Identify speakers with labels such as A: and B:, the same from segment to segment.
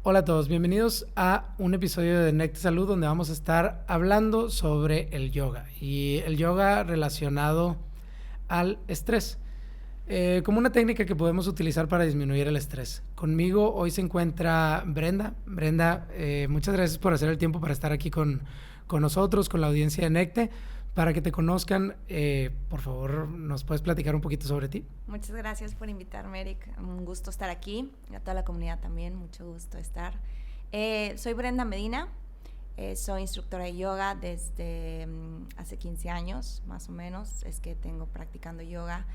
A: Hola a todos, bienvenidos a un episodio de Necte Salud donde vamos a estar hablando sobre el yoga y el yoga relacionado al estrés, como una técnica que podemos utilizar para disminuir el estrés. Conmigo hoy se encuentra Brenda. Brenda, muchas gracias por hacer el tiempo para estar aquí con nosotros, con la audiencia de Necte. Para que te conozcan, por favor, ¿nos puedes platicar un poquito sobre ti?
B: Muchas gracias por invitarme, Eric. Un gusto estar aquí. A toda la comunidad también, mucho gusto estar. Soy Brenda Medina. Soy instructora de yoga desde hace 15 años, más o menos. Es que tengo practicando yoga.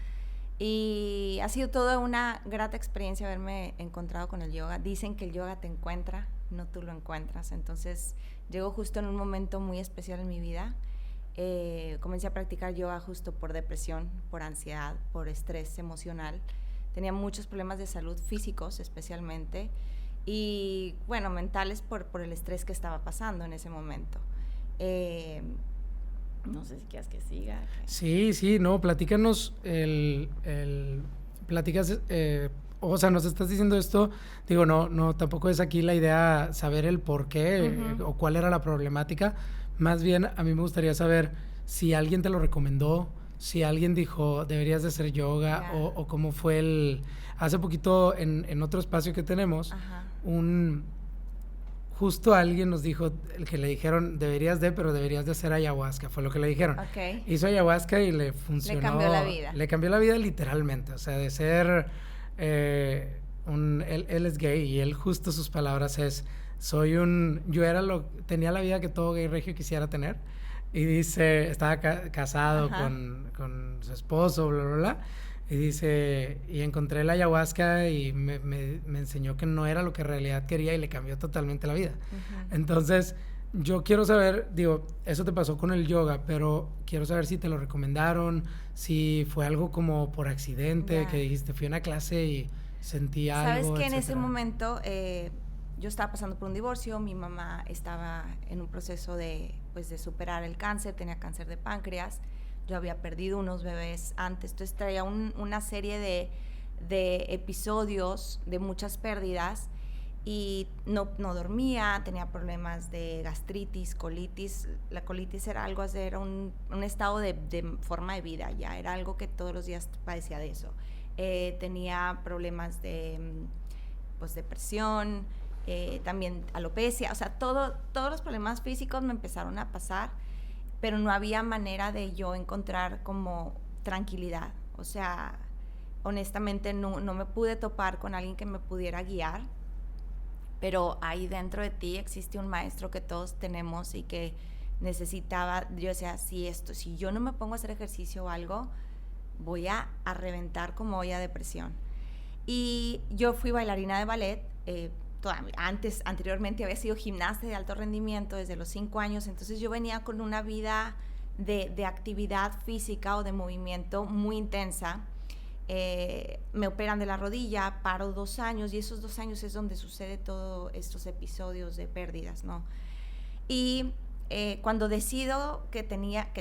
B: Y ha sido toda una grata experiencia haberme encontrado con el yoga. Dicen que el yoga te encuentra, no tú lo encuentras. Entonces, llegó justo en un momento muy especial en mi vida. Comencé a practicar yoga justo por depresión, por ansiedad, por estrés emocional. Tenía muchos problemas de salud físicos especialmente y bueno, mentales por el estrés que estaba pasando en ese momento. No sé si quieres que siga.
A: Sí, no, platícanos platicas, o sea, nos estás diciendo esto, digo, no, tampoco es aquí la idea saber el por qué o cuál era la problemática, más bien a mí me gustaría saber si alguien te lo recomendó, si alguien dijo, deberías de hacer yoga, o cómo fue hace poquito en otro espacio que tenemos,
B: Ajá.
A: justo alguien nos dijo, el que le dijeron, pero deberías de hacer ayahuasca, fue lo que le dijeron.
B: Okay.
A: Hizo ayahuasca y le funcionó.
B: Le cambió la vida.
A: Le cambió la vida literalmente, o sea, de ser, él es gay y él justo sus palabras es, tenía la vida que todo gay regio quisiera tener. Y dice, estaba casado con su esposo, bla, bla, bla. Y dice, y encontré la ayahuasca y me enseñó que no era lo que en realidad quería y le cambió totalmente la vida. Entonces, yo quiero saber, digo, eso te pasó con el yoga, pero quiero saber si te lo recomendaron, si fue algo como por accidente, que dijiste, fui a una clase y sentí algo,
B: ¿Sabes que
A: etcétera?
B: En ese momento yo estaba pasando por un divorcio, mi mamá estaba en un proceso de superar el cáncer, tenía cáncer de páncreas, yo había perdido unos bebés antes, entonces traía una serie de episodios de muchas pérdidas y no dormía, tenía problemas de gastritis, colitis. La colitis era algo, era un estado de forma de vida, ya era algo que todos los días padecía de eso. Tenía problemas de depresión, también alopecia, o sea, todos los problemas físicos me empezaron a pasar, pero no había manera de yo encontrar como tranquilidad. O sea, honestamente no me pude topar con alguien que me pudiera guiar, pero ahí dentro de ti existe un maestro que todos tenemos y que necesitaba. Yo decía, si yo no me pongo a hacer ejercicio o algo, voy a reventar como olla de presión. Y yo fui bailarina de ballet, anteriormente había sido gimnasta de alto rendimiento desde los 5 años, entonces yo venía con una vida de actividad física o de movimiento muy intensa. Me operan de la rodilla, paro 2 años y esos 2 años es donde sucede todos estos episodios de pérdidas, ¿no? Y cuando decido que tenía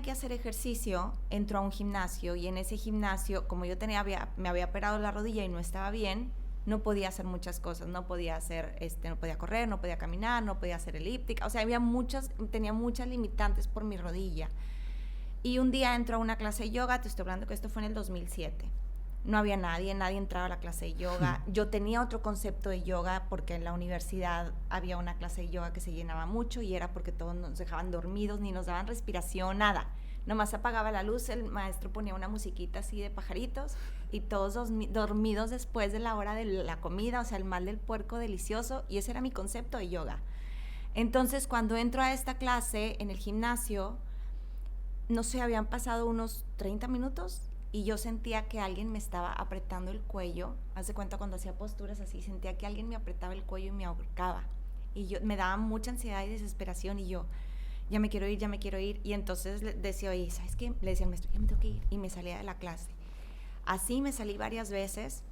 B: que hacer ejercicio, entro a un gimnasio y en ese gimnasio, como yo me había operado la rodilla y no estaba bien, no podía hacer muchas cosas, no podía hacer, no podía correr, no podía caminar, no podía hacer elíptica, o sea, tenía muchas limitantes por mi rodilla. Y un día entro a una clase de yoga, te estoy hablando que esto fue en el 2007. No había nadie entraba a la clase de yoga. Yo tenía otro concepto de yoga porque en la universidad había una clase de yoga que se llenaba mucho y era porque todos nos dejaban dormidos, ni nos daban respiración, nada. Nomás apagaba la luz, el maestro ponía una musiquita así de pajaritos y todos dormidos después de la hora de la comida, o sea, el mal del puerco delicioso, y ese era mi concepto de yoga. Entonces, cuando entro a esta clase en el gimnasio, no sé, habían pasado unos 30 minutos y yo sentía que alguien me estaba apretando el cuello. Haz de cuenta cuando hacía posturas así, sentía que alguien me apretaba el cuello y me ahorcaba. Y me daba mucha ansiedad y desesperación y yo, ya me quiero ir. Y entonces decía, oye, ¿sabes qué? Le decía al maestro, ya me tengo que ir. Y me salía de la clase. Así me salí varias veces.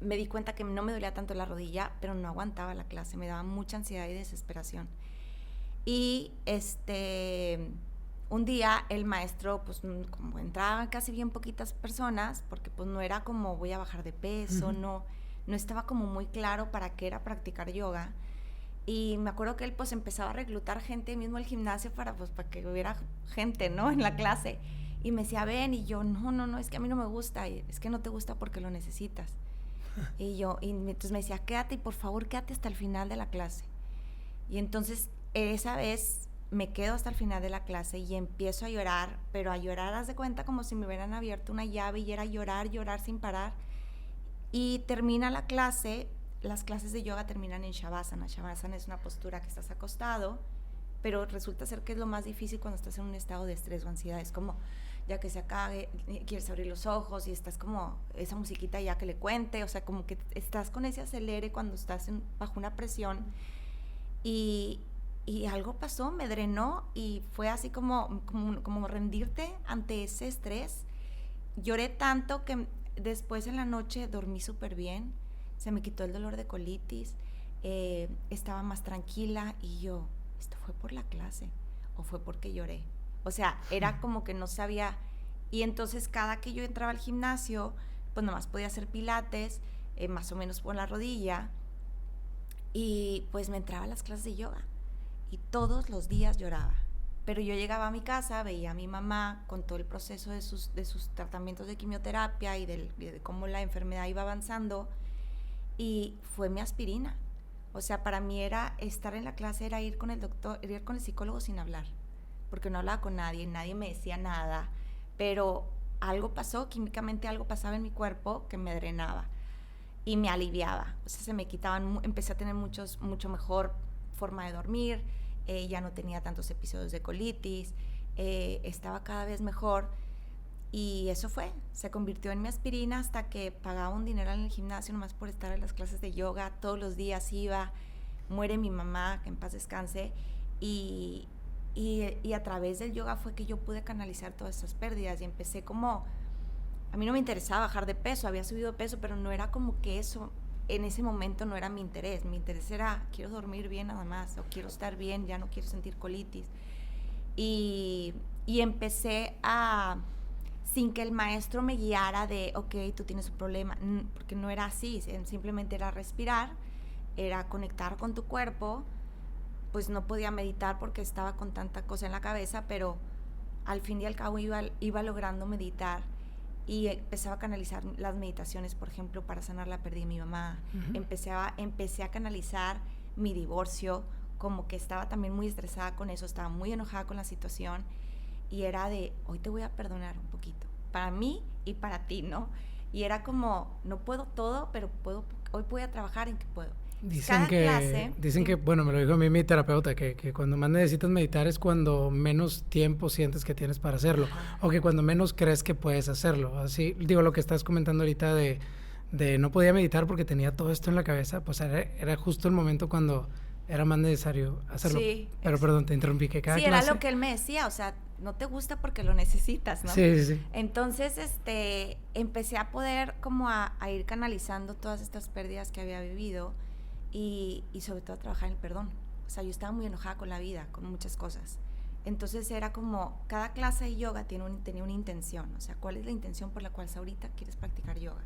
B: Me di cuenta que no me dolía tanto la rodilla, pero no aguantaba la clase. Me daba mucha ansiedad y desesperación. Y un día el maestro, pues como entraban casi bien poquitas personas, porque pues no era como voy a bajar de peso, no no estaba como muy claro para qué era practicar yoga. Y me acuerdo que él pues empezaba a reclutar gente mismo al gimnasio para que hubiera gente, ¿no? En la clase. Y me decía, ven, y yo, no, es que a mí no me gusta. Y es que no te gusta porque lo necesitas. Y entonces me decía, quédate y por favor quédate hasta el final de la clase. Y entonces esa vez me quedo hasta el final de la clase y empiezo a llorar, pero a llorar, haz de cuenta, como si me hubieran abierto una llave y era llorar sin parar. Y termina la clase. Las clases de yoga terminan en Shavasana. Shavasana es una postura que estás acostado, pero resulta ser que es lo más difícil cuando estás en un estado de estrés o ansiedad. Es como, ya que se acabe, quieres abrir los ojos y estás como, esa musiquita ya que le cuente, o sea, como que estás con ese acelere cuando estás bajo una presión. Y algo pasó, me drenó y fue así como rendirte ante ese estrés. Lloré tanto que después en la noche dormí súper bien. Se me quitó el dolor de colitis, estaba más tranquila y yo, ¿esto fue por la clase o fue porque lloré? O sea, era como que no sabía. Y entonces cada que yo entraba al gimnasio, pues nomás podía hacer pilates, más o menos por la rodilla, y pues me entraba a las clases de yoga y todos los días lloraba. Pero yo llegaba a mi casa, veía a mi mamá con todo el proceso de sus tratamientos de quimioterapia y de cómo la enfermedad iba avanzando. Y fue mi aspirina. O sea, para mí era estar en la clase, era ir con el doctor, ir con el psicólogo sin hablar, porque no hablaba con nadie me decía nada, pero algo pasó, químicamente algo pasaba en mi cuerpo que me drenaba y me aliviaba. O sea, se me quitaban, empecé a tener mucho mejor forma de dormir, ya no tenía tantos episodios de colitis, estaba cada vez mejor. Y eso se convirtió en mi aspirina hasta que pagaba un dinero en el gimnasio nomás por estar en las clases de yoga. Todos los días iba, muere mi mamá, que en paz descanse, y a través del yoga fue que yo pude canalizar todas esas pérdidas y empecé como, a mí no me interesaba bajar de peso, había subido peso, pero no era como que eso, en ese momento no era mi interés era, quiero dormir bien nada más, o quiero estar bien, ya no quiero sentir colitis. Y empecé a, sin que el maestro me guiara de, ok, tú tienes un problema, porque no era así, simplemente era respirar, era conectar con tu cuerpo. Pues no podía meditar porque estaba con tanta cosa en la cabeza, pero al fin y al cabo iba logrando meditar y empezaba a canalizar las meditaciones, por ejemplo, para sanar la pérdida de mi mamá. Uh-huh. Empecé a canalizar mi divorcio, como que estaba también muy estresada con eso, estaba muy enojada con la situación y era de, hoy te voy a perdonar un poquito, para mí y para ti, ¿no? Y era como, no puedo todo, pero hoy voy a trabajar en que puedo.
A: Dicen que, bueno, me lo dijo a mí mi terapeuta, que cuando más necesitas meditar es cuando menos tiempo sientes que tienes para hacerlo. Ajá. O que cuando menos crees que puedes hacerlo. Así, digo, lo que estás comentando ahorita de no podía meditar porque tenía todo esto en la cabeza, pues era justo el momento cuando era más necesario hacerlo. Sí, pero perdón, te interrumpí, que cada clase...
B: era lo que él me decía, o sea, no te gusta porque lo necesitas, ¿no?
A: Sí.
B: Entonces, empecé a poder como a ir canalizando todas estas pérdidas que había vivido. Y sobre todo trabajar en el perdón. O sea, yo estaba muy enojada con la vida, con muchas cosas. Entonces era como, cada clase de yoga tenía una intención. O sea, ¿cuál es la intención por la cual ahorita quieres practicar yoga?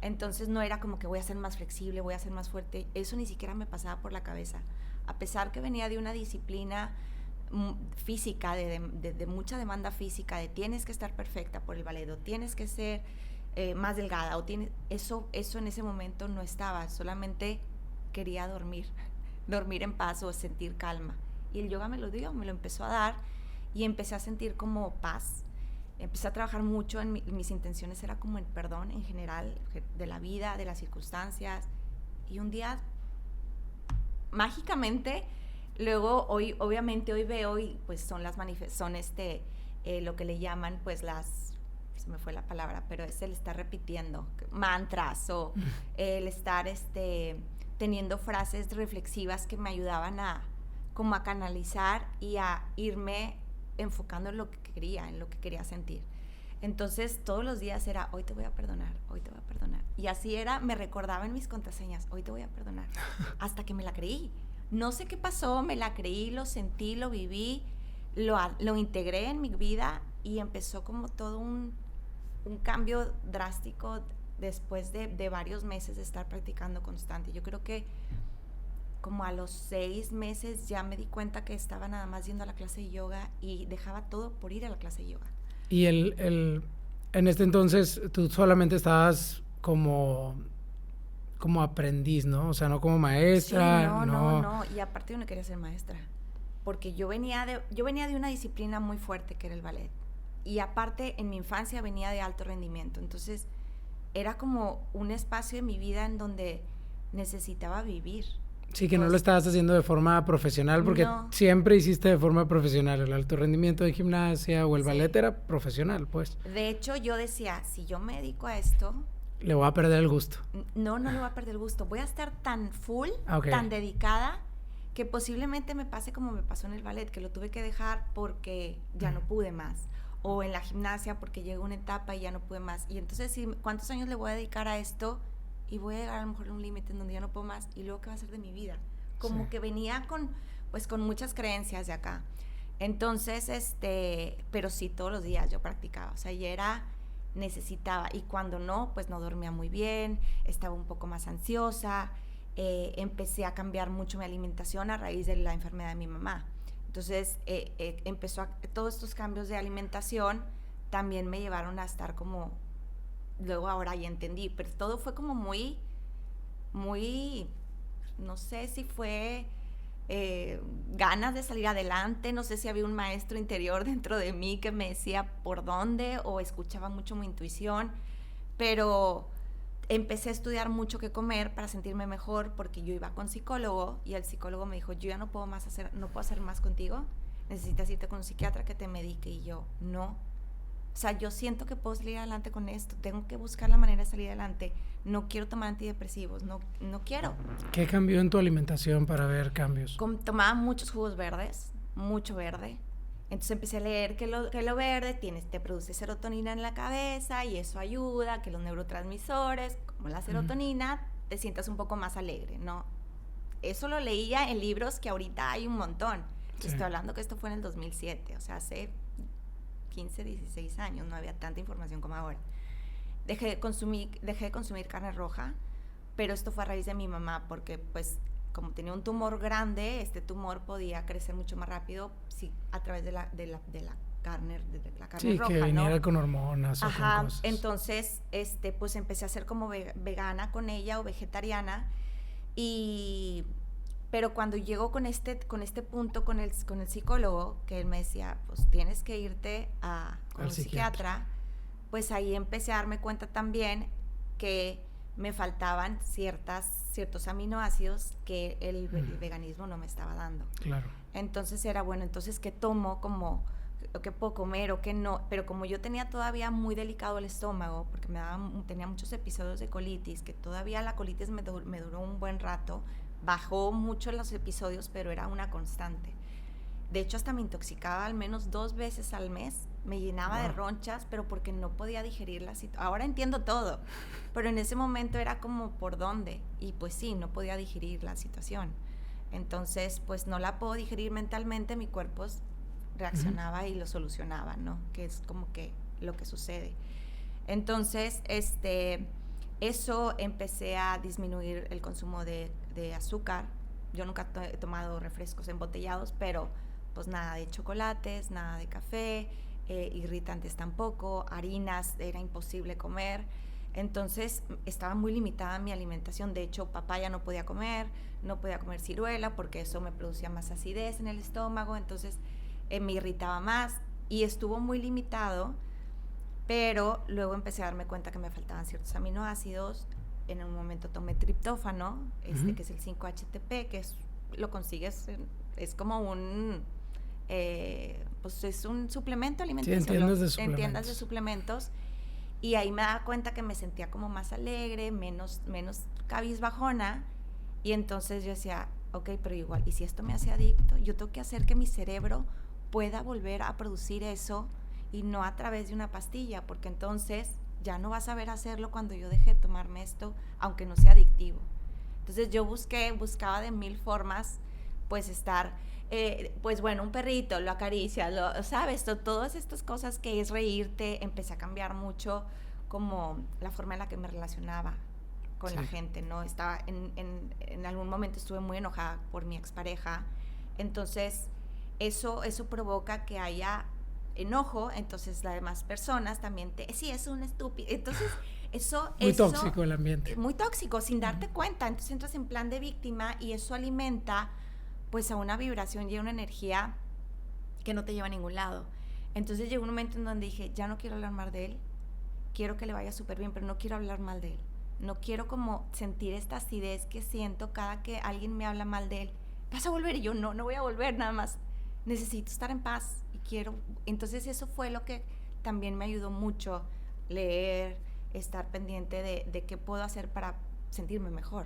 B: Entonces no era como que voy a ser más flexible, voy a ser más fuerte. Eso ni siquiera me pasaba por la cabeza. A pesar que venía de una disciplina física, de mucha demanda física, de tienes que estar perfecta por el ballet, o tienes que ser más delgada, o eso en ese momento no estaba. Solamente quería dormir en paz o sentir calma. Y el yoga me lo empezó a dar y empecé a sentir como paz. Empecé a trabajar mucho en mis intenciones, era como el perdón en general de la vida, de las circunstancias. Y un día, mágicamente, luego obviamente hoy veo y pues son las lo que le llaman pues se me fue la palabra, pero es el estar repitiendo mantras o el estar teniendo frases reflexivas que me ayudaban a canalizar y a irme enfocando en lo que quería sentir. Entonces todos los días era, hoy te voy a perdonar, hoy te voy a perdonar. Y así era, me recordaba en mis contraseñas, hoy te voy a perdonar, hasta que me la creí. No sé qué pasó, me la creí, lo sentí, lo viví, lo integré en mi vida y empezó como todo un cambio drástico después de varios meses de estar practicando constante. Yo creo que como a los 6 meses ya me di cuenta que estaba nada más yendo a la clase de yoga y dejaba todo por ir a la clase de yoga.
A: Y en este entonces tú solamente estabas como aprendiz, ¿no? O sea, no como maestra.
B: Sí, no. Y aparte yo no quería ser maestra, porque yo venía de una disciplina muy fuerte que era el ballet. Y aparte en mi infancia venía de alto rendimiento. Entonces era como un espacio de mi vida en donde necesitaba vivir.
A: Sí, que no lo estabas haciendo de forma profesional, porque siempre hiciste de forma profesional. El alto rendimiento de gimnasia o el ballet era profesional, pues.
B: De hecho, yo decía, si yo me dedico a esto...
A: Le voy a perder el gusto.
B: No le voy a perder el gusto. Voy a estar tan full, tan dedicada, que posiblemente me pase como me pasó en el ballet, que lo tuve que dejar porque ya no pude más. O en la gimnasia porque llegó una etapa y ya no pude más. Y entonces, ¿cuántos años le voy a dedicar a esto? Y voy a llegar a lo mejor a un límite en donde ya no puedo más, y luego ¿qué va a ser de mi vida? Como que venía con muchas creencias de acá. Entonces, pero sí, todos los días yo practicaba, o sea, ya necesitaba, y cuando no, pues no dormía muy bien, estaba un poco más ansiosa, empecé a cambiar mucho mi alimentación a raíz de la enfermedad de mi mamá. Entonces, todos estos cambios de alimentación también me llevaron a estar como... Luego ahora ya entendí, pero todo fue como muy, no sé si fue ganas de salir adelante, no sé si había un maestro interior dentro de mí que me decía por dónde, o escuchaba mucho mi intuición, pero empecé a estudiar mucho qué comer para sentirme mejor, porque yo iba con psicólogo y el psicólogo me dijo, yo ya no puedo hacer más contigo, necesitas irte con un psiquiatra que te medique, y yo, no. O sea, yo siento que puedo salir adelante con esto, tengo que buscar la manera de salir adelante, no quiero tomar antidepresivos, no quiero.
A: ¿Qué cambió en tu alimentación para ver cambios?
B: Tomaba muchos jugos verdes, mucho verde, entonces empecé a leer que lo verde te produce serotonina en la cabeza y eso ayuda, que los neurotransmisores, como la serotonina, te sientas un poco más alegre, ¿no? Eso lo leía en libros que ahorita hay un montón. Sí. Estoy hablando que esto fue en el 2007, o sea, hace 15, 16 años, no había tanta información como ahora. Dejé de consumir carne roja, pero esto fue a raíz de mi mamá, porque pues como tenía un tumor grande, este tumor podía crecer mucho más rápido a través de la carne roja,
A: sí, que viniera, ¿no? Con hormonas.
B: Ajá,
A: o con cosas.
B: Entonces, pues empecé a ser como vegana con ella o vegetariana, pero cuando llegó con este punto con el psicólogo, que él me decía, pues tienes que irte con un psiquiatra, pues ahí empecé a darme cuenta también que me faltaban ciertos aminoácidos que el veganismo no me estaba dando.
A: Claro.
B: Entonces era, bueno, entonces ¿qué tomo? Como, ¿qué puedo comer o qué no? Pero como yo tenía todavía muy delicado el estómago, porque tenía muchos episodios de colitis, que todavía la colitis me duró un buen rato, bajó mucho los episodios, pero era una constante. De hecho, hasta me intoxicaba al menos 2 veces al mes, me llenaba de ronchas, pero porque no podía digerir la situación. Ahora entiendo todo, pero en ese momento era como, ¿por dónde? Y pues sí, no podía digerir la situación. Entonces, pues no la puedo digerir mentalmente, mi cuerpo reaccionaba y lo solucionaba, ¿no? Que es como que lo que sucede. Entonces, eso empecé a disminuir el consumo de azúcar. Yo nunca he tomado refrescos embotellados, pero pues nada de chocolates, nada de café, irritantes tampoco, harinas era imposible comer. Entonces estaba muy limitada mi alimentación. De hecho, papaya no podía comer ciruela porque eso me producía más acidez en el estómago, entonces me irritaba más y estuvo muy limitado. Pero luego empecé a darme cuenta que me faltaban ciertos aminoácidos. En un momento tomé triptófano, que es el 5-HTP, que lo consigues, es como un, pues es un suplemento alimenticio.
A: Sí,
B: en tiendas de suplementos. Y ahí me daba cuenta que me sentía como más alegre, menos cabizbajona. Y entonces yo decía, ok, pero igual, ¿y si esto me hace adicto? Yo tengo que hacer que mi cerebro pueda volver a producir eso, y no a través de una pastilla, porque entonces ya no vas a saber hacerlo cuando yo deje de tomarme esto, aunque no sea adictivo. Entonces yo buscaba de 1000 formas, pues estar, pues bueno, un perrito, lo acaricias, ¿sabes? Todas estas cosas que es reírte. Empecé a cambiar mucho como la forma en la que me relacionaba con la gente, ¿no? Estaba en algún momento estuve muy enojada por mi expareja, entonces eso provoca que haya enojo, entonces las demás personas también sí, es un estúpido, entonces
A: muy tóxico el ambiente.
B: Muy tóxico, sin darte cuenta, entonces entras en plan de víctima y eso alimenta pues a una vibración y a una energía que no te lleva a ningún lado. Entonces llegó un momento en donde dije, ya no quiero hablar mal de él, quiero que le vaya súper bien, pero no quiero hablar mal de él. No quiero como sentir esta acidez que siento cada que alguien me habla mal de él. ¿Vas a volver? Y yo, no voy a volver, nada más. Necesito estar en paz y quiero... Entonces eso fue lo que también me ayudó mucho, leer, estar pendiente de qué puedo hacer para sentirme mejor.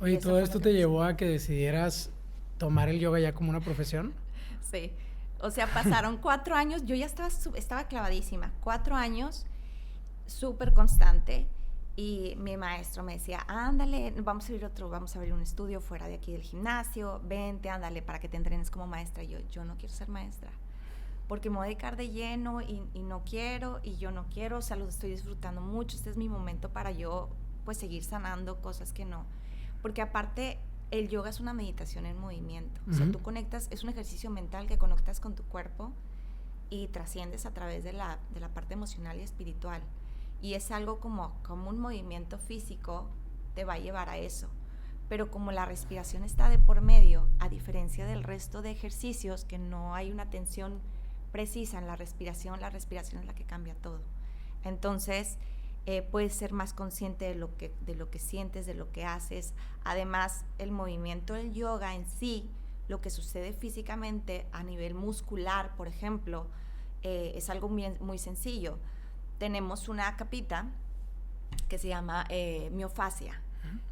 A: Oye, ¿todo esto te llevó a que decidieras tomar el yoga ya como una profesión?
B: Sí. O sea, pasaron 4 años, yo ya estaba clavadísima. 4 años, súper constante. Y mi maestro me decía, ándale, vamos a abrir un estudio fuera de aquí del gimnasio, vente, ándale, para que te entrenes como maestra. Y yo no quiero ser maestra, porque me voy a dedicar de lleno y no quiero, y yo no quiero, o sea, lo estoy disfrutando mucho, este es mi momento para yo, pues, seguir sanando cosas que no. Porque aparte, el yoga es una meditación en movimiento, o sea, tú conectas, es un ejercicio mental que conectas con tu cuerpo y trasciendes a través de la parte emocional y espiritual. Y es algo como un movimiento físico te va a llevar a eso. Pero como la respiración está de por medio, a diferencia del resto de ejercicios, que no hay una tensión precisa en la respiración es la que cambia todo. Entonces, puedes ser más consciente de lo que sientes, de lo que haces. Además, el movimiento del yoga en sí, lo que sucede físicamente a nivel muscular, por ejemplo, es algo muy sencillo. Tenemos una capita que se llama miofascia.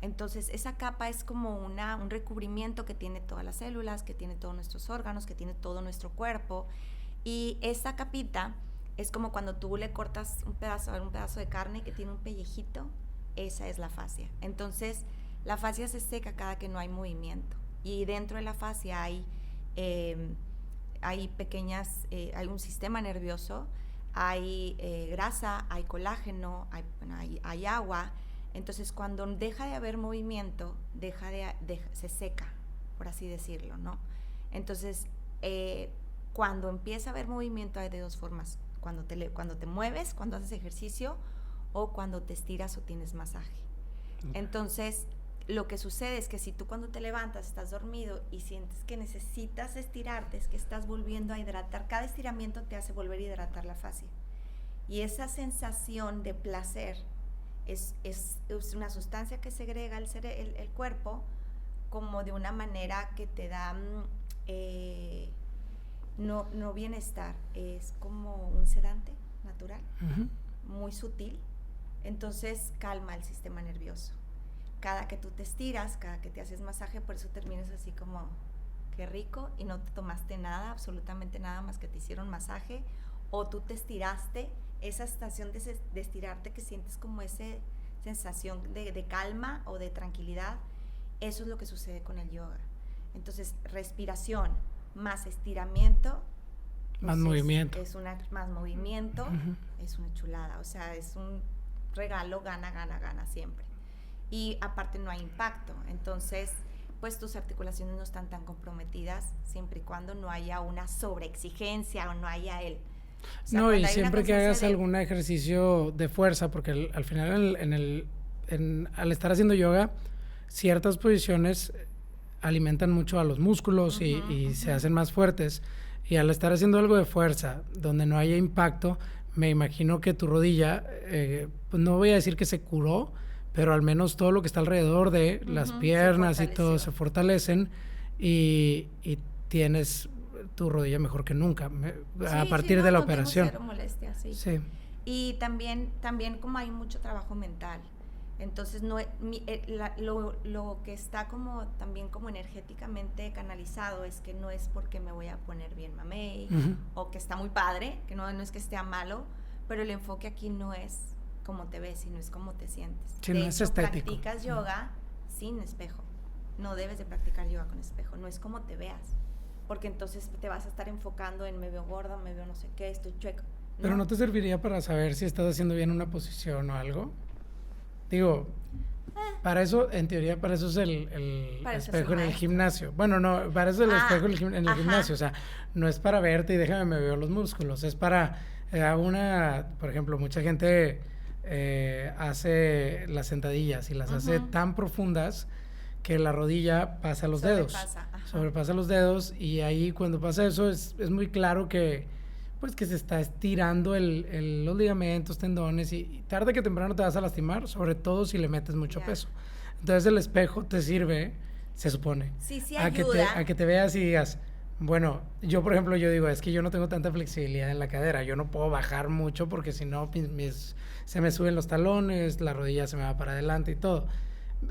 B: Entonces, esa capa es como un recubrimiento que tiene todas las células, que tiene todos nuestros órganos, que tiene todo nuestro cuerpo. Y esa capita es como cuando tú le cortas un pedazo de carne que tiene un pellejito, esa es la fascia. Entonces, la fascia se seca cada que no hay movimiento. Y dentro de la fascia hay hay un sistema nervioso, hay grasa, hay colágeno, hay agua. Entonces, cuando deja de haber movimiento, se seca, por así decirlo, ¿no? Entonces, cuando empieza a haber movimiento hay de 2 formas. Cuando te mueves, cuando haces ejercicio, o cuando te estiras o tienes masaje. Okay. Entonces, lo que sucede es que si tú cuando te levantas estás dormido y sientes que necesitas estirarte, es que estás volviendo a hidratar. Cada estiramiento te hace volver a hidratar la fascia. Y esa sensación de placer es una sustancia que segrega el cuerpo como de una manera que te da no bienestar, es como un sedante natural, muy sutil. Entonces calma el sistema nervioso. Cada que tú te estiras, cada que te haces masaje, por eso terminas así como, qué rico, y no te tomaste nada, absolutamente nada más que te hicieron masaje, o tú te estiraste, esa sensación de estirarte que sientes como esa sensación de calma o de tranquilidad, eso es lo que sucede con el yoga. Entonces, respiración más estiramiento,
A: más movimiento.
B: Más movimiento, es una chulada, o sea, es un regalo, gana siempre. Y aparte no hay impacto, entonces pues tus articulaciones no están tan comprometidas siempre y cuando no haya una sobreexigencia o no haya o sea,
A: no, y siempre que hagas algún ejercicio de fuerza, porque al final al estar haciendo yoga, ciertas posiciones alimentan mucho a los músculos y se hacen más fuertes, y al estar haciendo algo de fuerza donde no haya impacto, me imagino que tu rodilla, pues no voy a decir que se curó, pero al menos todo lo que está alrededor de las piernas y todo se fortalecen y tienes tu rodilla mejor que nunca a partir de la operación.
B: Cero molestia,
A: sí.
B: Y también como hay mucho trabajo mental, entonces lo que está también como energéticamente canalizado es que no es porque me voy a poner bien mamey o que está muy padre, que no es que esté malo, pero el enfoque aquí no es cómo te ves, sino es cómo te sientes.
A: Sí, de hecho, estético.
B: Practicas yoga sin espejo. No debes de practicar yoga con espejo. No es cómo te veas. Porque entonces te vas a estar enfocando en me veo gorda, me veo no sé qué, estoy chueco.
A: Pero ¿no te serviría para saber si estás haciendo bien una posición o algo? Digo, para eso, en teoría, para eso es el espejo en el gimnasio. Bueno, no, para eso es el espejo en el gimnasio. O sea, no es para verte y déjame me veo los músculos. Es para por ejemplo, mucha gente hace las sentadillas y las hace tan profundas que la rodilla pasa los dedos. Sobrepasa los dedos, y ahí cuando pasa eso es muy claro que pues que se está estirando los ligamentos, tendones, y tarde que temprano te vas a lastimar, sobre todo si le metes mucho peso. Entonces el espejo te sirve, se supone,
B: ayuda.
A: A que te veas y digas, bueno, yo por ejemplo, yo digo, es que yo no tengo tanta flexibilidad en la cadera, yo no puedo bajar mucho porque si no se me suben los talones, la rodilla se me va para adelante y todo.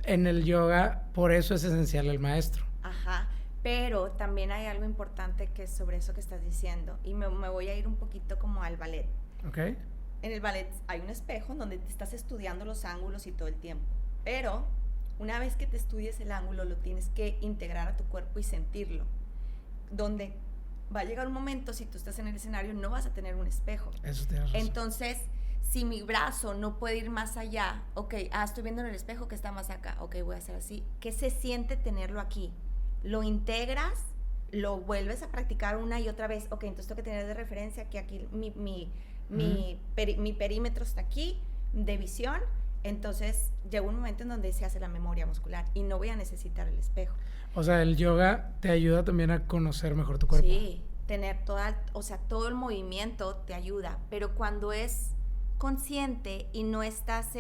A: En el yoga, por eso es esencial el maestro.
B: Ajá. Pero también hay algo importante que es sobre eso que estás diciendo, y me voy a ir un poquito como al ballet.
A: Okay.
B: En el ballet hay un espejo en donde te estás estudiando los ángulos y todo el tiempo, pero una vez que te estudies el ángulo lo tienes que integrar a tu cuerpo y sentirlo, donde va a llegar un momento, si tú estás en el escenario, no vas a tener un espejo.
A: Eso tienes razón.
B: Entonces, si mi brazo no puede ir más allá, estoy viendo en el espejo que está más acá, voy a hacer así. ¿Qué se siente tenerlo aquí? Lo integras, lo vuelves a practicar una y otra vez. Entonces tengo que tener de referencia que aquí mi perímetro está aquí, de visión. Entonces llega un momento en donde se hace la memoria muscular y no voy a necesitar el espejo.
A: O sea, el yoga te ayuda también a conocer mejor tu cuerpo.
B: Sí, tener todo el movimiento te ayuda, pero cuando es consciente y no estás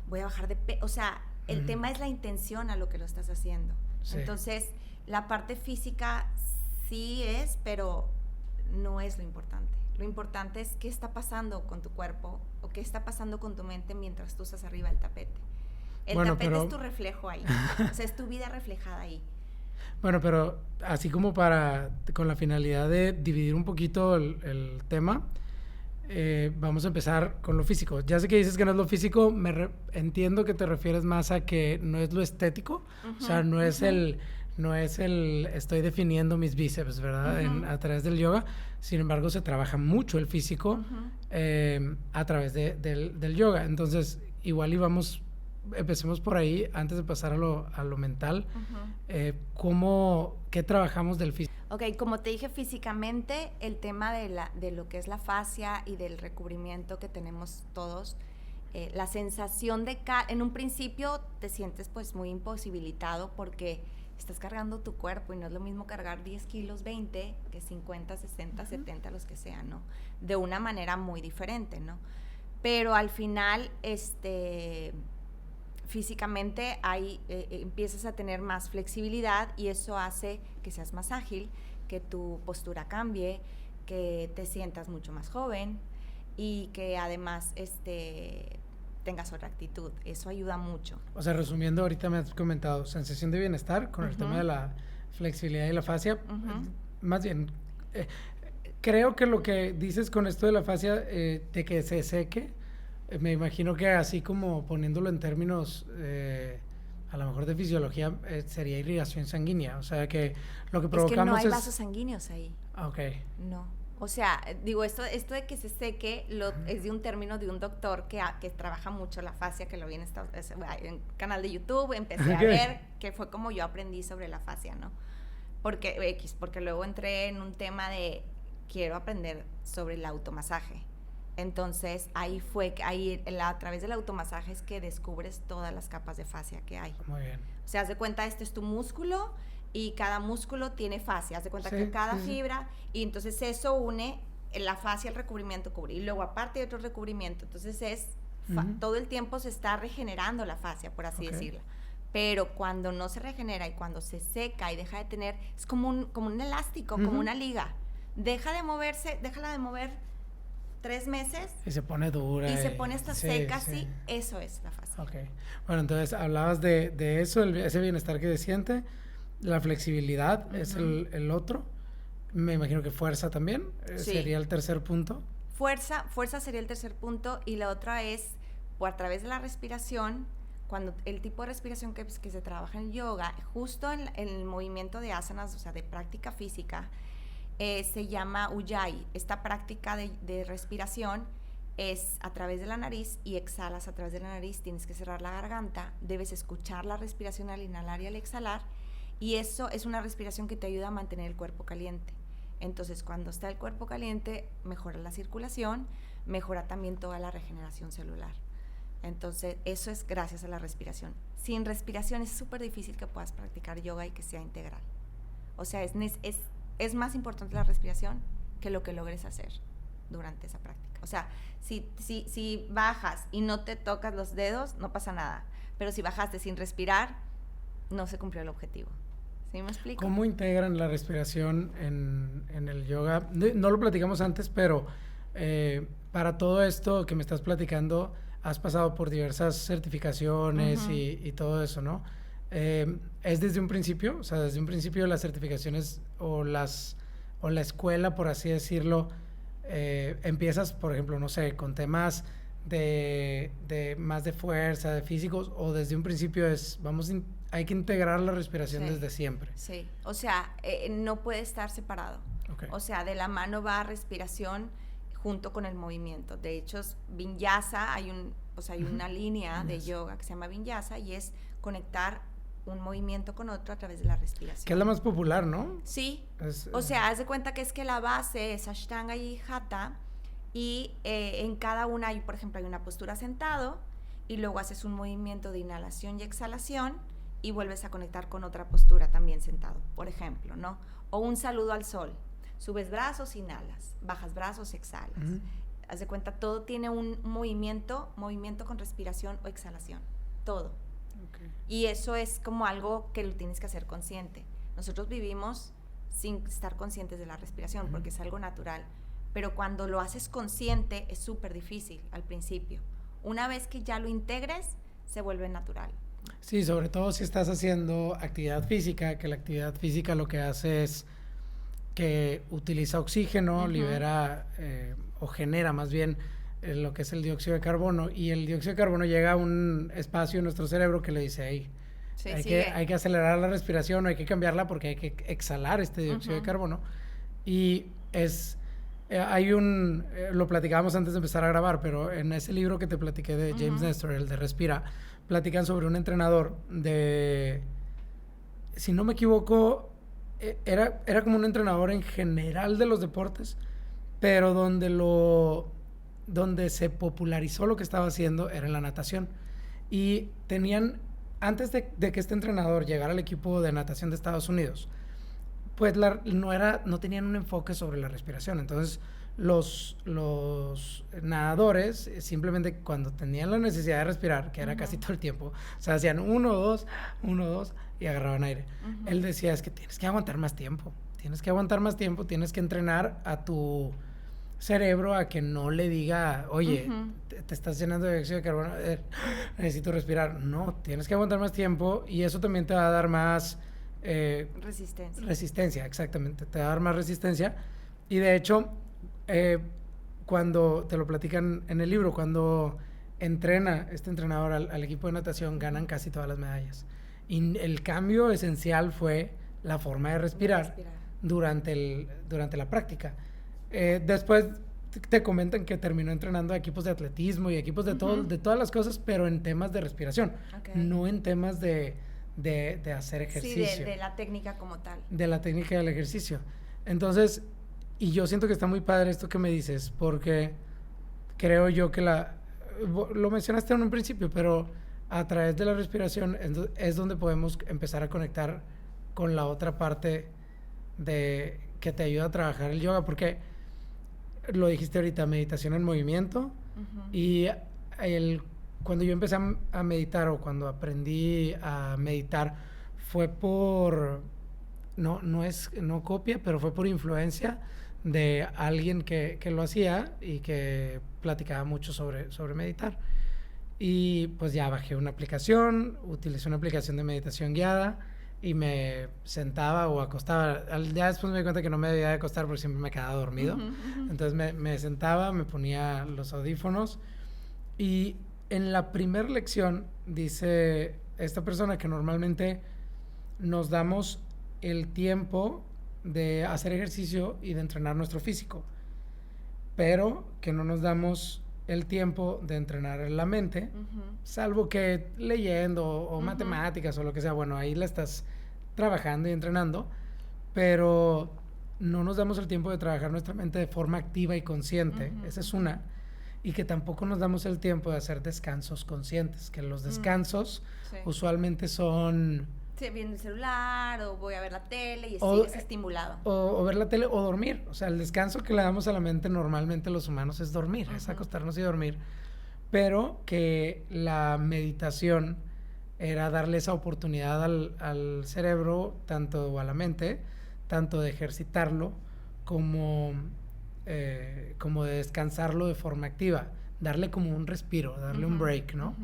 B: voy a bajar de peso, el tema es la intención a lo que lo estás haciendo. Sí. Entonces, la parte física sí es, pero no es lo importante. Lo importante es qué está pasando con tu cuerpo o qué está pasando con tu mente mientras tú estás arriba del tapete. El tapete es tu reflejo ahí, es tu vida reflejada ahí.
A: Bueno, pero así como con la finalidad de dividir un poquito el tema, vamos a empezar con lo físico. Ya sé que dices que no es lo físico, entiendo que te refieres más a que no es lo estético, o sea, no es el estoy definiendo mis bíceps, ¿verdad? A través del yoga. Sin embargo, se trabaja mucho el físico a través del yoga. Entonces, igual empecemos por ahí antes de pasar a lo mental. ¿Qué trabajamos del físico?
B: Como te dije, físicamente, el tema de lo que es la fascia y del recubrimiento que tenemos todos, la sensación en un principio te sientes pues muy imposibilitado porque estás cargando tu cuerpo y no es lo mismo cargar 10 kilos, 20, que 50, 60, 70, los que sean, ¿no? De una manera muy diferente, ¿no? Pero al final, físicamente empiezas a tener más flexibilidad y eso hace que seas más ágil, que tu postura cambie, que te sientas mucho más joven y que además tengas otra actitud. Eso ayuda mucho.
A: O sea, resumiendo, ahorita me has comentado sensación de bienestar con el tema de la flexibilidad y la fascia. Más bien, creo que lo que dices con esto de la fascia, de que se seque, me imagino que así como poniéndolo en términos a lo mejor de fisiología, sería irrigación sanguínea. O sea, que lo que provocamos
B: es... que no hay vasos sanguíneos ahí.
A: Ok.
B: No. O sea, digo, esto de que se seque es de un término de un doctor que trabaja mucho la fascia, que lo vi en canal de YouTube, empecé a ver, que fue como yo aprendí sobre la fascia, ¿no? Porque luego entré en un tema de quiero aprender sobre el automasaje. Entonces, a través del automasaje es que descubres todas las capas de fascia que hay.
A: Muy bien.
B: O sea, haz de cuenta, este es tu músculo y cada músculo tiene fascia. Haz de cuenta que cada fibra, y entonces eso une la fascia, el recubrimiento, y luego aparte hay otro recubrimiento. Entonces todo el tiempo se está regenerando la fascia, por así decirlo. Pero cuando no se regenera y cuando se seca y deja de tener, es como un elástico, como una liga. Déjala de mover 3 meses.
A: Y se pone dura.
B: Y se pone hasta seca, sí. Eso es la fascia.
A: Ok. Bueno, entonces hablabas de eso, ese bienestar que se siente. La flexibilidad es el otro. Me imagino que fuerza también sería el tercer punto.
B: Fuerza sería el tercer punto, y la otra es a través de la respiración. Cuando el tipo de respiración que se trabaja en yoga, justo en el movimiento de asanas, o sea, de práctica física, se llama Ujjayi. Esta práctica de respiración es a través de la nariz y exhalas a través de la nariz, tienes que cerrar la garganta, debes escuchar la respiración al inhalar y al exhalar, y eso es una respiración que te ayuda a mantener el cuerpo caliente. Entonces, cuando está el cuerpo caliente, mejora la circulación, mejora también toda la regeneración celular. Entonces, eso es gracias a la respiración. Sin respiración es súper difícil que puedas practicar yoga y que sea integral. O sea, es más importante la respiración que lo que logres hacer durante esa práctica. O sea, si bajas y no te tocas los dedos, no pasa nada. Pero si bajaste sin respirar, no se cumplió el objetivo. ¿Sí me explico?
A: ¿Cómo integran la respiración en el yoga? No lo platicamos antes, pero para todo esto que me estás platicando, has pasado por diversas certificaciones y todo eso, ¿no? ¿Es desde un principio? O sea, desde un principio las certificaciones o la escuela, por así decirlo, empiezas, por ejemplo, no sé, con temas de más de fuerza, de físicos, o desde un principio hay que integrar la respiración desde siempre.
B: Sí, o sea, no puede estar separado. Okay. O sea, de la mano va respiración junto con el movimiento. De hecho, Vinyasa, hay una línea de yoga que se llama Vinyasa y es conectar un movimiento con otro a través de la respiración.
A: Que es la más popular, ¿no?
B: Sí. O sea, haz de cuenta que es que la base es Ashtanga y Hatha y en cada una hay, por ejemplo, hay una postura sentado y luego haces un movimiento de inhalación y exhalación y vuelves a conectar con otra postura también sentado, por ejemplo, ¿no? O un saludo al sol. Subes brazos, inhalas, bajas brazos, exhalas. Haz de cuenta, todo tiene un movimiento con respiración o exhalación, todo. Okay. Y eso es como algo que lo tienes que hacer consciente. Nosotros vivimos sin estar conscientes de la respiración porque es algo natural, pero cuando lo haces consciente es súper difícil al principio. Una vez que ya lo integres, se vuelve natural.
A: Sí, sobre todo si estás haciendo actividad física, que la actividad física lo que hace es que utiliza oxígeno, libera o genera más bien lo que es el dióxido de carbono, y el dióxido de carbono llega a un espacio en nuestro cerebro que le dice, hey, hay que acelerar la respiración, hay que cambiarla porque hay que exhalar este dióxido de carbono. Y lo platicábamos antes de empezar a grabar, pero en ese libro que te platiqué de James Nestor, el de Respira, platican sobre un entrenador si no me equivoco, era como un entrenador en general de los deportes, pero donde se popularizó lo que estaba haciendo era en la natación. Y antes de que este entrenador llegara al equipo de natación de Estados Unidos, pues no tenían un enfoque sobre la respiración. Entonces, los nadadores simplemente cuando tenían la necesidad de respirar, que era casi todo el tiempo, o sea, hacían 1, 2, 1, 2 y agarraban aire. Él decía, es que tienes que aguantar más tiempo, tienes que entrenar a tu cerebro a que no le diga, oye, te estás llenando de dióxido de carbono, necesito respirar. No, tienes que aguantar más tiempo y eso también te va a dar más resistencia, exactamente, te va a dar más resistencia. Y de hecho, cuando te lo platican en el libro, cuando entrena este entrenador al equipo de natación, ganan casi todas las medallas. Y el cambio esencial fue la forma de respirar. Durante la práctica. Después te comentan que terminó entrenando a equipos de atletismo y equipos de todas las cosas, pero en temas de respiración, no en temas de hacer ejercicio.
B: Sí, de la técnica como tal.
A: De la técnica del ejercicio. Entonces, y yo siento que está muy padre esto que me dices, porque creo yo que lo mencionaste en un principio, pero a través de la respiración es donde podemos empezar a conectar con la otra parte que te ayuda a trabajar el yoga, porque lo dijiste ahorita, meditación en movimiento, y cuando yo empecé a meditar o cuando aprendí a meditar fue no copia, pero fue por influencia de alguien que lo hacía y que platicaba mucho sobre meditar. Y pues ya bajé una aplicación, utilicé una aplicación de meditación guiada y me sentaba o acostaba. Ya después me di cuenta que no me debía de acostar porque siempre me quedaba dormido. Entonces me sentaba, me ponía los audífonos y en la primera lección dice esta persona que normalmente nos damos el tiempo de hacer ejercicio y de entrenar nuestro físico, pero que no nos damos el tiempo de entrenar la mente, salvo que leyendo o matemáticas o lo que sea, bueno, ahí la estás trabajando y entrenando, pero no nos damos el tiempo de trabajar nuestra mente de forma activa y consciente, esa es una, y que tampoco nos damos el tiempo de hacer descansos conscientes, que los descansos usualmente son...
B: viendo el celular o voy a ver la tele y sigues estimulado.
A: O ver la tele o dormir. O sea, el descanso que le damos a la mente normalmente los humanos es dormir, es acostarnos y dormir. Pero que la meditación era darle esa oportunidad al cerebro, tanto a la mente, tanto de ejercitarlo como de descansarlo de forma activa. Darle como un respiro, darle un break, ¿no?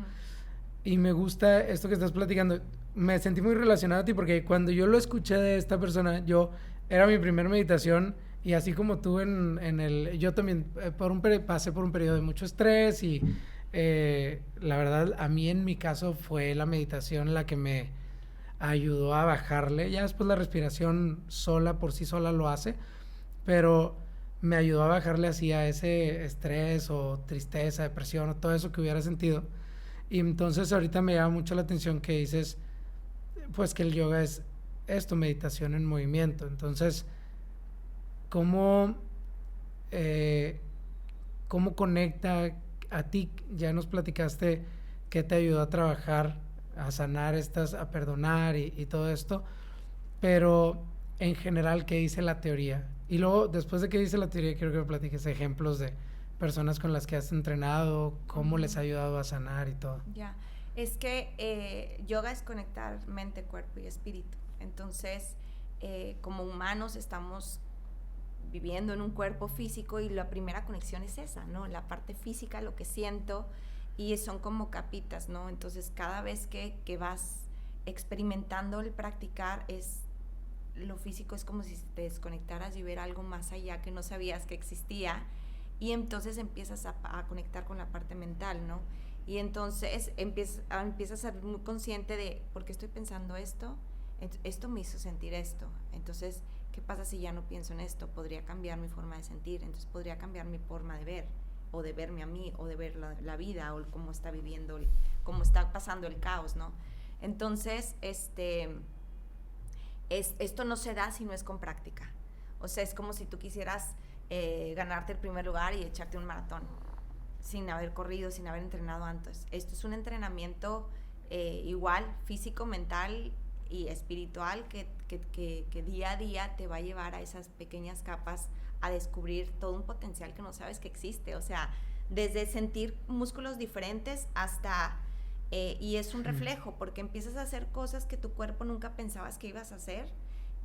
A: Y me gusta esto que estás platicando. Me sentí muy relacionado a ti porque cuando yo lo escuché de esta persona, era mi primera meditación y así como tú yo también pasé por un periodo de mucho estrés y la verdad a mí en mi caso fue la meditación la que me ayudó a bajarle. Ya después la respiración por sí sola lo hace, pero me ayudó a bajarle así a ese estrés o tristeza, depresión o todo eso que hubiera sentido. Y entonces ahorita me llama mucho la atención que dices, pues que el yoga es esto, meditación en movimiento. Entonces, ¿cómo conecta a ti? Ya nos platicaste que te ayudó a trabajar, a sanar a perdonar y todo esto, pero en general, ¿qué dice la teoría? Y luego, después de que dice la teoría, quiero que me platiques ejemplos de personas con las que has entrenado, cómo les ha ayudado a sanar y todo.
B: Ya, es que yoga es conectar mente, cuerpo y espíritu. Entonces, como humanos estamos viviendo en un cuerpo físico y la primera conexión es esa, ¿no? La parte física, lo que siento, y son como capitas, ¿no? Entonces, cada vez que vas experimentando el practicar, lo físico es como si te desconectaras y ver algo más allá que no sabías que existía. Y entonces empiezas a conectar con la parte mental, ¿no? Y entonces empiezas a ser muy consciente de ¿por qué estoy pensando esto? Esto me hizo sentir esto. Entonces, ¿qué pasa si ya no pienso en esto? Podría cambiar mi forma de sentir, entonces podría cambiar mi forma de ver, o de verme a mí, o de ver la vida, o cómo está viviendo, cómo está pasando el caos, ¿no? Entonces, esto no se da si no es con práctica. O sea, es como si tú quisieras ganarte el primer lugar y echarte un maratón sin haber corrido, sin haber entrenado antes. Esto es un entrenamiento igual, físico, mental y espiritual que día a día te va a llevar a esas pequeñas capas a descubrir todo un potencial que no sabes que existe. O sea, desde sentir músculos diferentes hasta... y es un reflejo, porque empiezas a hacer cosas que tu cuerpo nunca pensabas que ibas a hacer.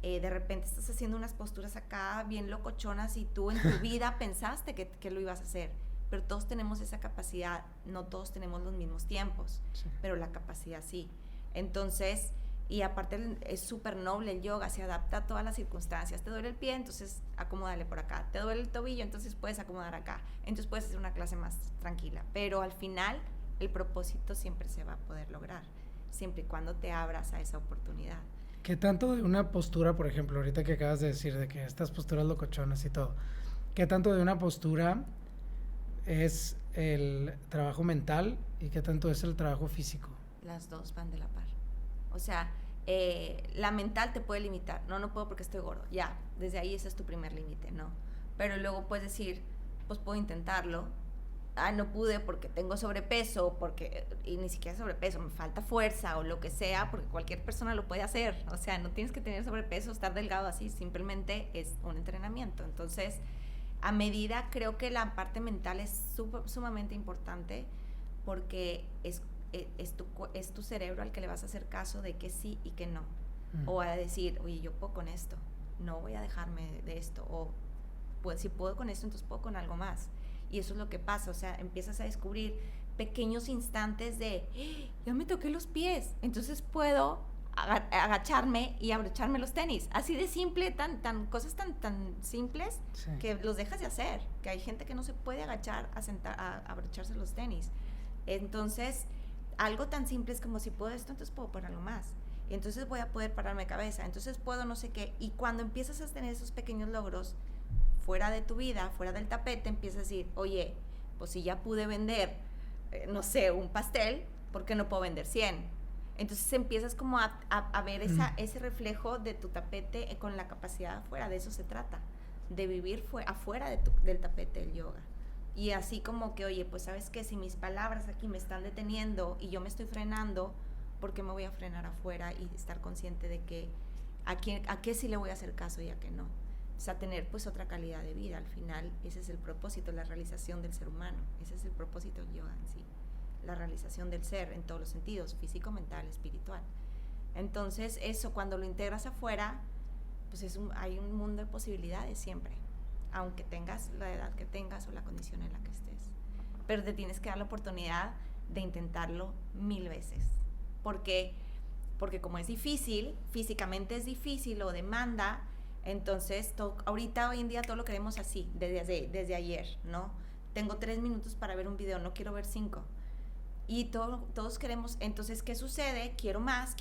B: De repente estás haciendo unas posturas acá bien locochonas y tú en tu vida pensaste que lo ibas a hacer, pero todos tenemos esa capacidad, no todos tenemos los mismos tiempos, pero la capacidad sí. Entonces, y aparte es súper noble el yoga, se adapta a todas las circunstancias. Te duele el pie, entonces acomódale por acá. Te duele el tobillo, entonces puedes acomodar acá. Entonces puedes hacer una clase más tranquila, pero al final el propósito siempre se va a poder lograr, siempre y cuando te abras a esa oportunidad.
A: ¿Qué tanto de una postura, por ejemplo, ahorita que acabas de decir de que estas posturas locochonas y todo, qué tanto de una postura es el trabajo mental y qué tanto es el trabajo físico?
B: Las dos van de la par. O sea, la mental te puede limitar. No puedo porque estoy gordo. Ya, desde ahí ese es tu primer límite, ¿no? Pero luego puedes decir, pues puedo intentarlo. No pude porque tengo sobrepeso, y ni siquiera sobrepeso, me falta fuerza o lo que sea, porque cualquier persona lo puede hacer. O sea, no tienes que tener sobrepeso, estar delgado así, simplemente es un entrenamiento. Entonces, a medida, creo que la parte mental es sumamente importante, porque es tu cerebro al que le vas a hacer caso de que sí y que no. O a decir, oye, yo puedo con esto, no voy a dejarme de esto, o pues si puedo con esto, entonces puedo con algo más. Y eso es lo que pasa, o sea, empiezas a descubrir pequeños instantes de, ya me toqué los pies, entonces puedo agacharme y abrocharme los tenis. Así de simple, cosas tan simples, sí, que los dejas de hacer, que hay gente que no se puede agachar a abrocharse los tenis. Entonces, algo tan simple es como si puedo esto, entonces puedo poner algo más. y entonces voy a poder pararme de cabeza, entonces puedo no sé qué. Y cuando empiezas a tener esos pequeños logros fuera de tu vida, fuera del tapete, empiezas a decir, oye, pues si ya pude vender, no sé, un pastel, ¿por qué no puedo vender 100? Entonces empiezas como a ver ese reflejo de tu tapete con la capacidad afuera. De eso se trata, de vivir afuera del tapete del yoga. Y así como que, oye, pues sabes que si mis palabras aquí me están deteniendo y yo me estoy frenando, ¿por qué me voy a frenar afuera y estar consciente de que a qué sí le voy a hacer caso y a qué no? O sea, tener pues otra calidad de vida. Al final ese es el propósito, la realización del ser humano. Ese es el propósito del yoga en sí. La realización del ser en todos los sentidos, físico, mental, espiritual. Entonces eso cuando lo integras afuera, pues hay un mundo de posibilidades siempre, aunque tengas la edad que tengas o la condición en la que estés. Pero te tienes que dar la oportunidad de intentarlo 1000 veces. Porque como es difícil, físicamente es difícil o demanda, entonces ahorita, hoy en día, todo lo queremos así, desde ayer, ¿no? Tengo 3 minutos para ver un video, no quiero ver 5. Y todos queremos, entonces, ¿qué sucede? Quiero más,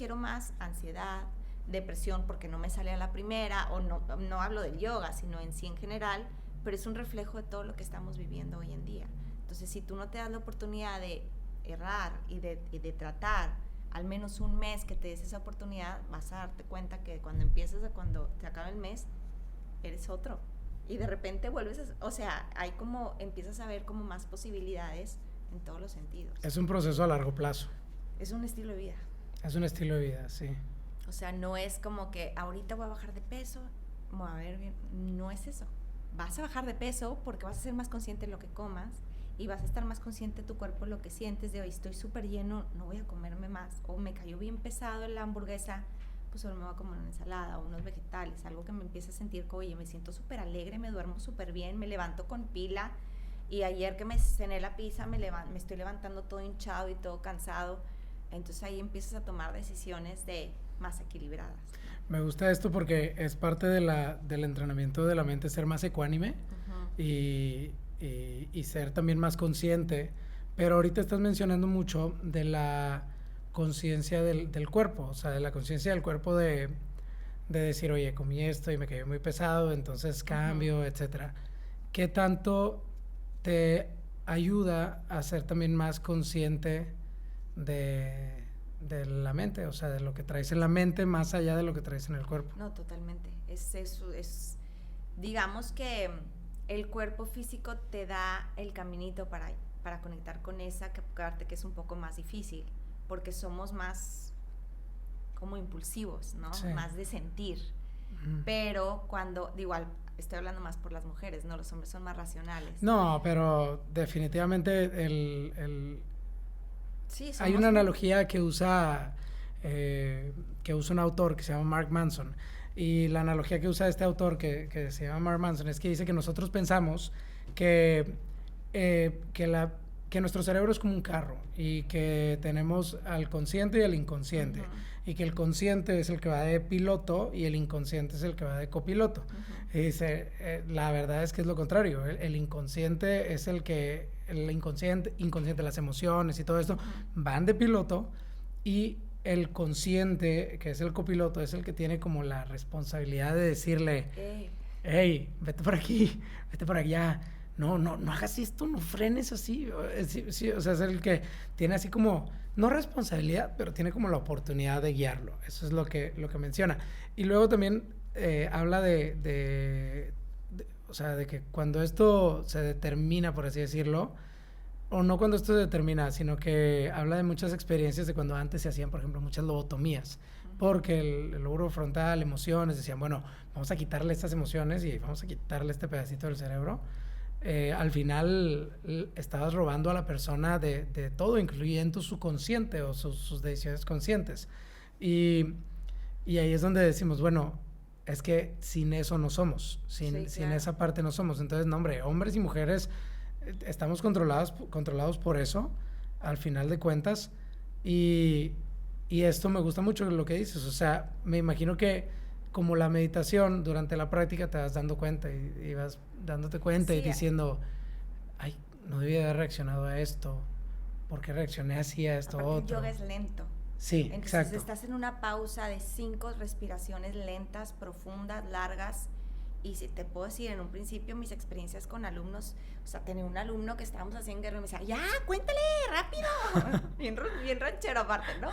B: ansiedad, depresión porque no me sale a la primera, o no hablo del yoga, sino en sí en general, pero es un reflejo de todo lo que estamos viviendo hoy en día. Entonces, si tú no te das la oportunidad de errar y de tratar al menos un mes que te des esa oportunidad, vas a darte cuenta que cuando te acaba el mes, eres otro. Y de repente vuelves o sea, empiezas a ver como más posibilidades en todos los sentidos.
A: Es un proceso a largo plazo.
B: Es un estilo de vida.
A: Es un estilo de vida, sí.
B: O sea, no es como que ahorita voy a bajar de peso, voy a ver bien. No es eso. Vas a bajar de peso porque vas a ser más consciente de lo que comas y vas a estar más consciente de tu cuerpo, lo que sientes de hoy. Estoy súper lleno, no voy a comerme más. O me cayó bien pesado en la hamburguesa, pues ahora me voy a comer una ensalada o unos vegetales, algo que me empiece a sentir que, oye, me siento súper alegre, me duermo súper bien, me levanto con pila. Y ayer que me cené la pizza, me estoy levantando todo hinchado y todo cansado. Entonces ahí empiezas a tomar decisiones más equilibradas.
A: Me gusta esto porque es parte del entrenamiento de la mente, ser más ecuánime y ser también más consciente. Pero ahorita estás mencionando mucho de la conciencia del cuerpo, o sea, de la conciencia del cuerpo de decir, oye, comí esto y me quedé muy pesado, entonces cambio, etcétera. ¿Qué tanto te ayuda a ser también más consciente de la mente, o sea, de lo que traes en la mente más allá de lo que traes en el cuerpo?
B: No, totalmente. Digamos que el cuerpo físico te da el caminito para conectar con esa parte que es un poco más difícil, porque somos más como impulsivos, ¿no? Sí. Más de sentir. Pero igual estoy hablando más por las mujeres, ¿no? Los hombres son más racionales.
A: No, pero definitivamente
B: sí,
A: hay una analogía que usa un autor que se llama Mark Manson, y la analogía que usa este autor que se llama Mark Manson es que dice que nosotros pensamos que nuestro cerebro es como un carro y que tenemos al consciente y al inconsciente, y que el consciente es el que va de piloto y el inconsciente es el que va de copiloto. Y dice, la verdad es que es lo contrario. El inconsciente es el inconsciente, las emociones y todo esto van de piloto, y el consciente, que es el copiloto, es el que tiene como la responsabilidad de decirle, hey, vete por aquí, vete por allá. No hagas esto, no frenes así. Sí, o sea, es el que tiene así como, no responsabilidad, pero tiene como la oportunidad de guiarlo. Eso es lo que menciona. Y luego también habla o sea, de que cuando esto se determina, por así decirlo, o no cuando esto se determina, sino que habla de muchas experiencias de cuando antes se hacían, por ejemplo, muchas lobotomías, porque el lóbulo frontal, emociones, decían, bueno, vamos a quitarle estas emociones y vamos a quitarle este pedacito del cerebro. Al final estabas robando a la persona de todo, incluyendo su consciente o sus decisiones conscientes. Y ahí es donde decimos, bueno, es que sin eso no somos, sin esa parte no somos. Entonces, no, hombre, hombres y mujeres estamos controlados por eso, al final de cuentas. Y esto me gusta mucho lo que dices. O sea, me imagino que como la meditación, durante la práctica te vas dando cuenta y vas dándote cuenta y diciendo, ay, no debía haber reaccionado a esto, ¿por qué reaccioné así a esto?
B: Aparte, otro? El yoga es lento.
A: Sí,
B: entonces
A: exacto.
B: estás en una pausa de 5 respiraciones lentas, profundas, largas. Y si te puedo decir, en un principio mis experiencias con alumnos, o sea, tenía un alumno que estábamos haciendo guerra y me decía, ya, cuéntale, rápido. bien ranchero aparte, ¿no?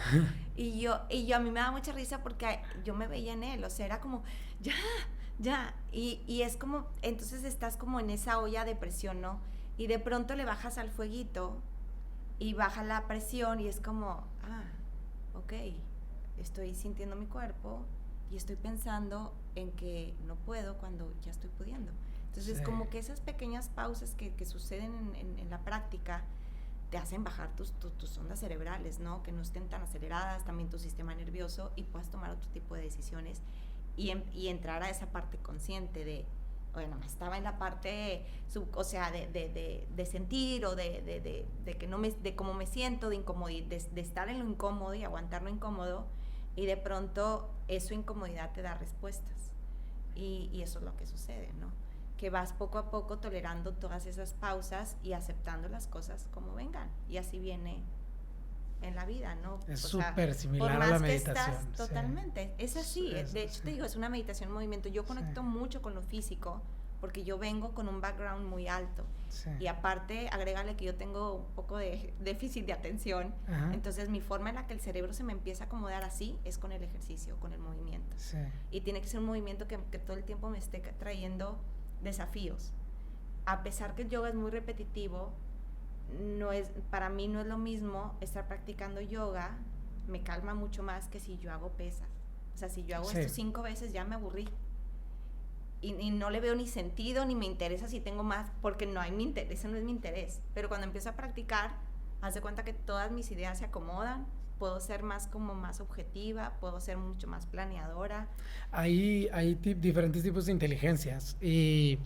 B: Y yo a mí me daba mucha risa porque yo me veía en él, o sea, era como, ya. Y es como, entonces estás como en esa olla de presión, ¿no? Y de pronto le bajas al fueguito y baja la presión y es como, ok, estoy sintiendo mi cuerpo y estoy pensando en que no puedo cuando ya estoy pudiendo. Entonces, sí, como que esas pequeñas pausas que suceden en la práctica te hacen bajar tus ondas cerebrales, ¿no? Que no estén tan aceleradas, también tu sistema nervioso, y puedas tomar otro tipo de decisiones y entrar a esa parte consciente de, bueno, estaba en la parte, o sea, de sentir o de que no me, de cómo me siento, de estar en lo incómodo y aguantar lo incómodo, y de pronto eso incomodidad te da respuestas. Y eso es lo que sucede, ¿no? Que vas poco a poco tolerando todas esas pausas y aceptando las cosas como vengan. Y así viene en la vida, ¿no?
A: Es súper similar a la meditación.
B: Totalmente,
A: sí.
B: Es así. De hecho, te digo, es una meditación en movimiento. Yo conecto mucho con lo físico porque yo vengo con un background muy alto. Sí. Y aparte, agrégale que yo tengo un poco de déficit de atención. Ajá. Entonces, mi forma en la que el cerebro se me empieza a acomodar así es con el ejercicio, con el movimiento. Sí. Y tiene que ser un movimiento que todo el tiempo me esté trayendo desafíos. A pesar que el yoga es muy repetitivo, para mí no es lo mismo estar practicando yoga, me calma mucho más que si yo hago pesas. O sea, si yo hago esto 5 veces ya me aburrí. Y no le veo ni sentido, ni me interesa si tengo más, porque no hay mi interés, ese no es mi interés. Pero cuando empiezo a practicar, haz de cuenta que todas mis ideas se acomodan, puedo ser más objetiva, puedo ser mucho más planeadora.
A: Hay diferentes tipos de inteligencias y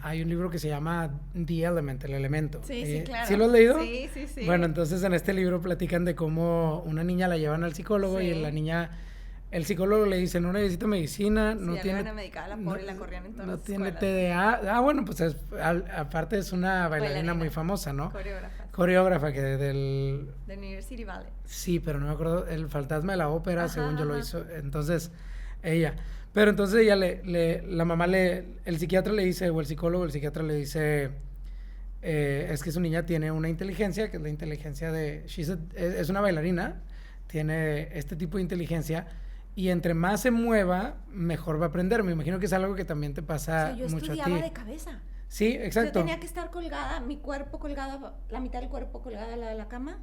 A: hay un libro que se llama The Element, el elemento.
B: Sí, claro.
A: ¿Sí lo has leído?
B: Sí.
A: Bueno, entonces en este libro platican de cómo una niña la llevan al psicólogo y la niña... El psicólogo le dice, no necesita medicina, no tiene...
B: Sí, medicada la pobre y la corrían en todas las
A: escuelas.
B: No
A: tiene TDA. Bueno, pues aparte es una bailarina muy famosa, ¿no? Coreógrafa que del
B: New York City Ballet.
A: Sí, pero no me acuerdo, el fantasma de la ópera, según yo lo hizo. Entonces, ella. Pero entonces ella la mamá el psiquiatra le dice, o el psiquiatra le dice, es que su niña tiene una inteligencia, que es la inteligencia es una bailarina, tiene este tipo de inteligencia, y entre más se mueva, mejor va a aprender. Me imagino que es algo que también te pasa mucho a ti.
B: Yo estudiaba de cabeza.
A: Sí, exacto.
B: Yo tenía que estar colgada, mi cuerpo colgado, la mitad del cuerpo colgada a la de la cama,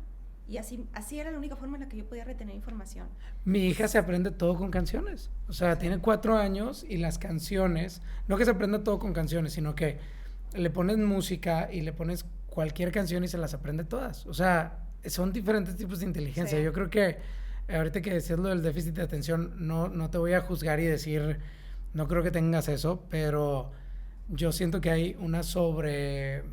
B: y así era la única forma en la que yo podía retener información.
A: Mi hija se aprende todo con canciones. O sea, tiene 4 años y las canciones, no que se aprenda todo con canciones, sino que le pones música y le pones cualquier canción y se las aprende todas. O sea, son diferentes tipos de inteligencia. Sí. Yo creo que ahorita que decías lo del déficit de atención, no te voy a juzgar y decir, no creo que tengas eso, pero yo siento que hay una sobre...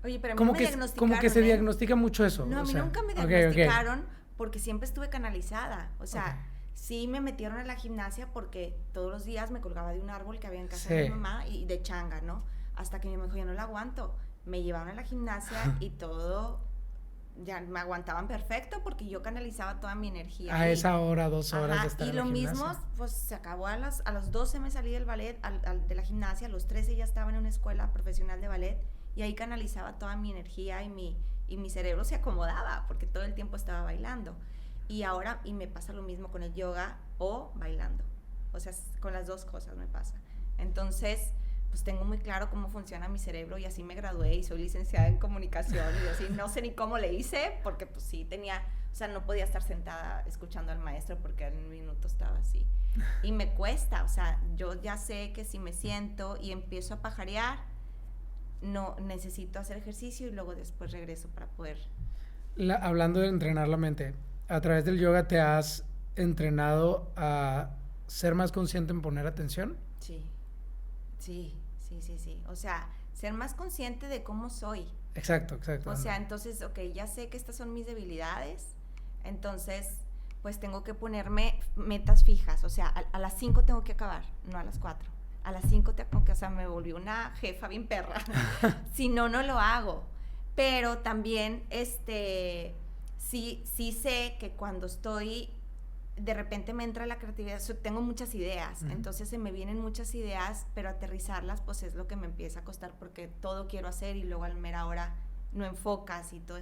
B: Oye, pero a mí
A: como
B: me
A: que,
B: diagnosticaron.
A: Como que se diagnostica mucho eso.
B: No, a mí nunca me diagnosticaron porque siempre estuve canalizada. O sea, sí me metieron a la gimnasia porque todos los días me colgaba de un árbol que había en casa de mi mamá y de changa, ¿no? Hasta que mi mamá dijo, yo no la aguanto. Me llevaron a la gimnasia y todo... Ya me aguantaban perfecto porque yo canalizaba toda mi energía.
A: A esa hora, 2 horas de estar
B: en la gimnasia. Y lo mismo, pues se acabó a los 12 me salí del ballet, de la gimnasia, a los 13 ya estaba en una escuela profesional de ballet y ahí canalizaba toda mi energía y mi cerebro se acomodaba porque todo el tiempo estaba bailando. Y ahora, me pasa lo mismo con el yoga o bailando. O sea, con las dos cosas me pasa. Entonces... pues tengo muy claro cómo funciona mi cerebro y así me gradué y soy licenciada en comunicación y así no sé ni cómo le hice porque pues sí o sea, no podía estar sentada escuchando al maestro porque en un minuto estaba así y me cuesta, o sea, yo ya sé que si me siento y empiezo a pajarear, no necesito hacer ejercicio y luego después regreso para poder.
A: Hablando de entrenar la mente, ¿a través del yoga te has entrenado a ser más consciente en poner atención?
B: Sí. O sea, ser más consciente de cómo soy.
A: Exacto.
B: O sea, entonces, ya sé que estas son mis debilidades, entonces, pues tengo que ponerme metas fijas. O sea, a las 5 tengo que acabar, no a las 4. A las 5 o sea, me volví una jefa bien perra. Si no lo hago. pero también sí sé que cuando estoy, de repente me entra la creatividad, tengo muchas ideas, entonces se me vienen muchas ideas, pero aterrizarlas pues es lo que me empieza a costar, porque todo quiero hacer y luego al mera hora no enfocas y todo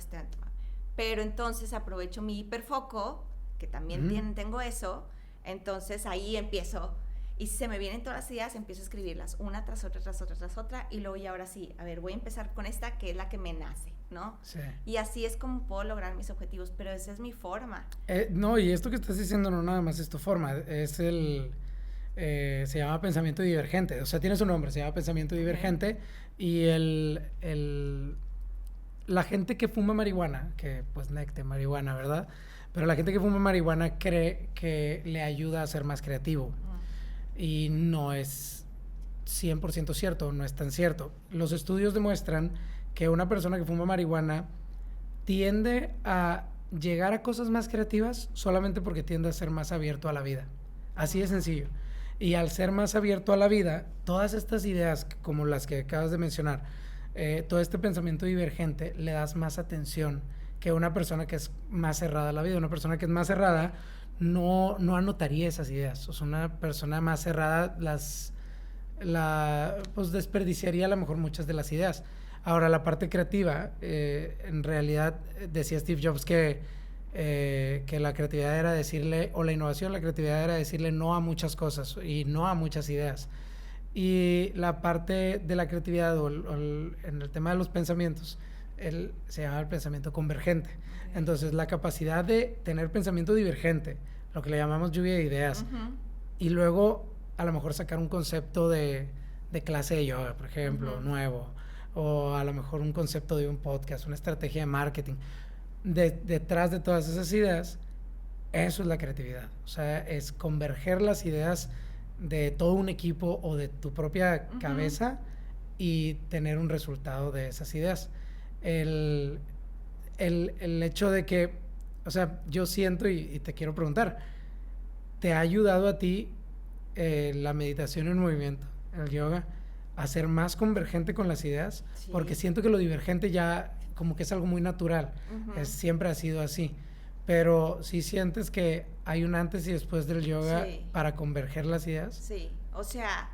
B: pero entonces aprovecho mi hiperfoco, que también tengo eso, entonces ahí empiezo, y si se me vienen todas las ideas, empiezo a escribirlas, una tras otra, tras otra, tras otra, y luego y ahora sí, a ver, voy a empezar con esta, que es la que me nace, ¿no?
A: Sí.
B: Y así es como puedo lograr mis objetivos, pero esa es mi forma.
A: No, y esto que estás diciendo no nada más es tu forma, es se llama pensamiento divergente, o sea, tiene su nombre, se llama pensamiento divergente, y la gente que fuma marihuana, que pues necte marihuana, ¿verdad? Pero la gente que fuma marihuana cree que le ayuda a ser más creativo. Y no es 100% cierto, no es tan cierto. Los estudios demuestran que una persona que fuma marihuana tiende a llegar a cosas más creativas solamente porque tiende a ser más abierto a la vida. Así de sencillo. Y al ser más abierto a la vida, todas estas ideas como las que acabas de mencionar, todo este pensamiento divergente, le das más atención que una persona que es más cerrada a la vida. Una persona que es más cerrada no anotaría esas ideas. O sea, una persona más cerrada pues desperdiciaría a lo mejor muchas de las ideas. Ahora, la parte creativa, en realidad decía Steve Jobs que la creatividad era decirle, o la innovación, la creatividad era decirle no a muchas cosas y no a muchas ideas. Y la parte de la creatividad en el tema de los pensamientos, se llama el pensamiento convergente. Okay. Entonces, la capacidad de tener pensamiento divergente, lo que le llamamos lluvia de ideas, y luego a lo mejor sacar un concepto de clase de yoga, por ejemplo, nuevo, o a lo mejor un concepto de un podcast, una estrategia de marketing. Detrás de todas esas ideas, eso es la creatividad. O sea, es converger las ideas de todo un equipo o de tu propia cabeza y tener un resultado de esas ideas. El hecho de que, o sea, yo siento y te quiero preguntar, ¿te ha ayudado a ti la meditación en movimiento, el yoga, a ser más convergente con las ideas? Sí. Porque siento que lo divergente ya como que es algo muy natural, siempre ha sido así. Pero ¿sí sientes que hay un antes y después del yoga para converger las ideas?
B: Sí, o sea,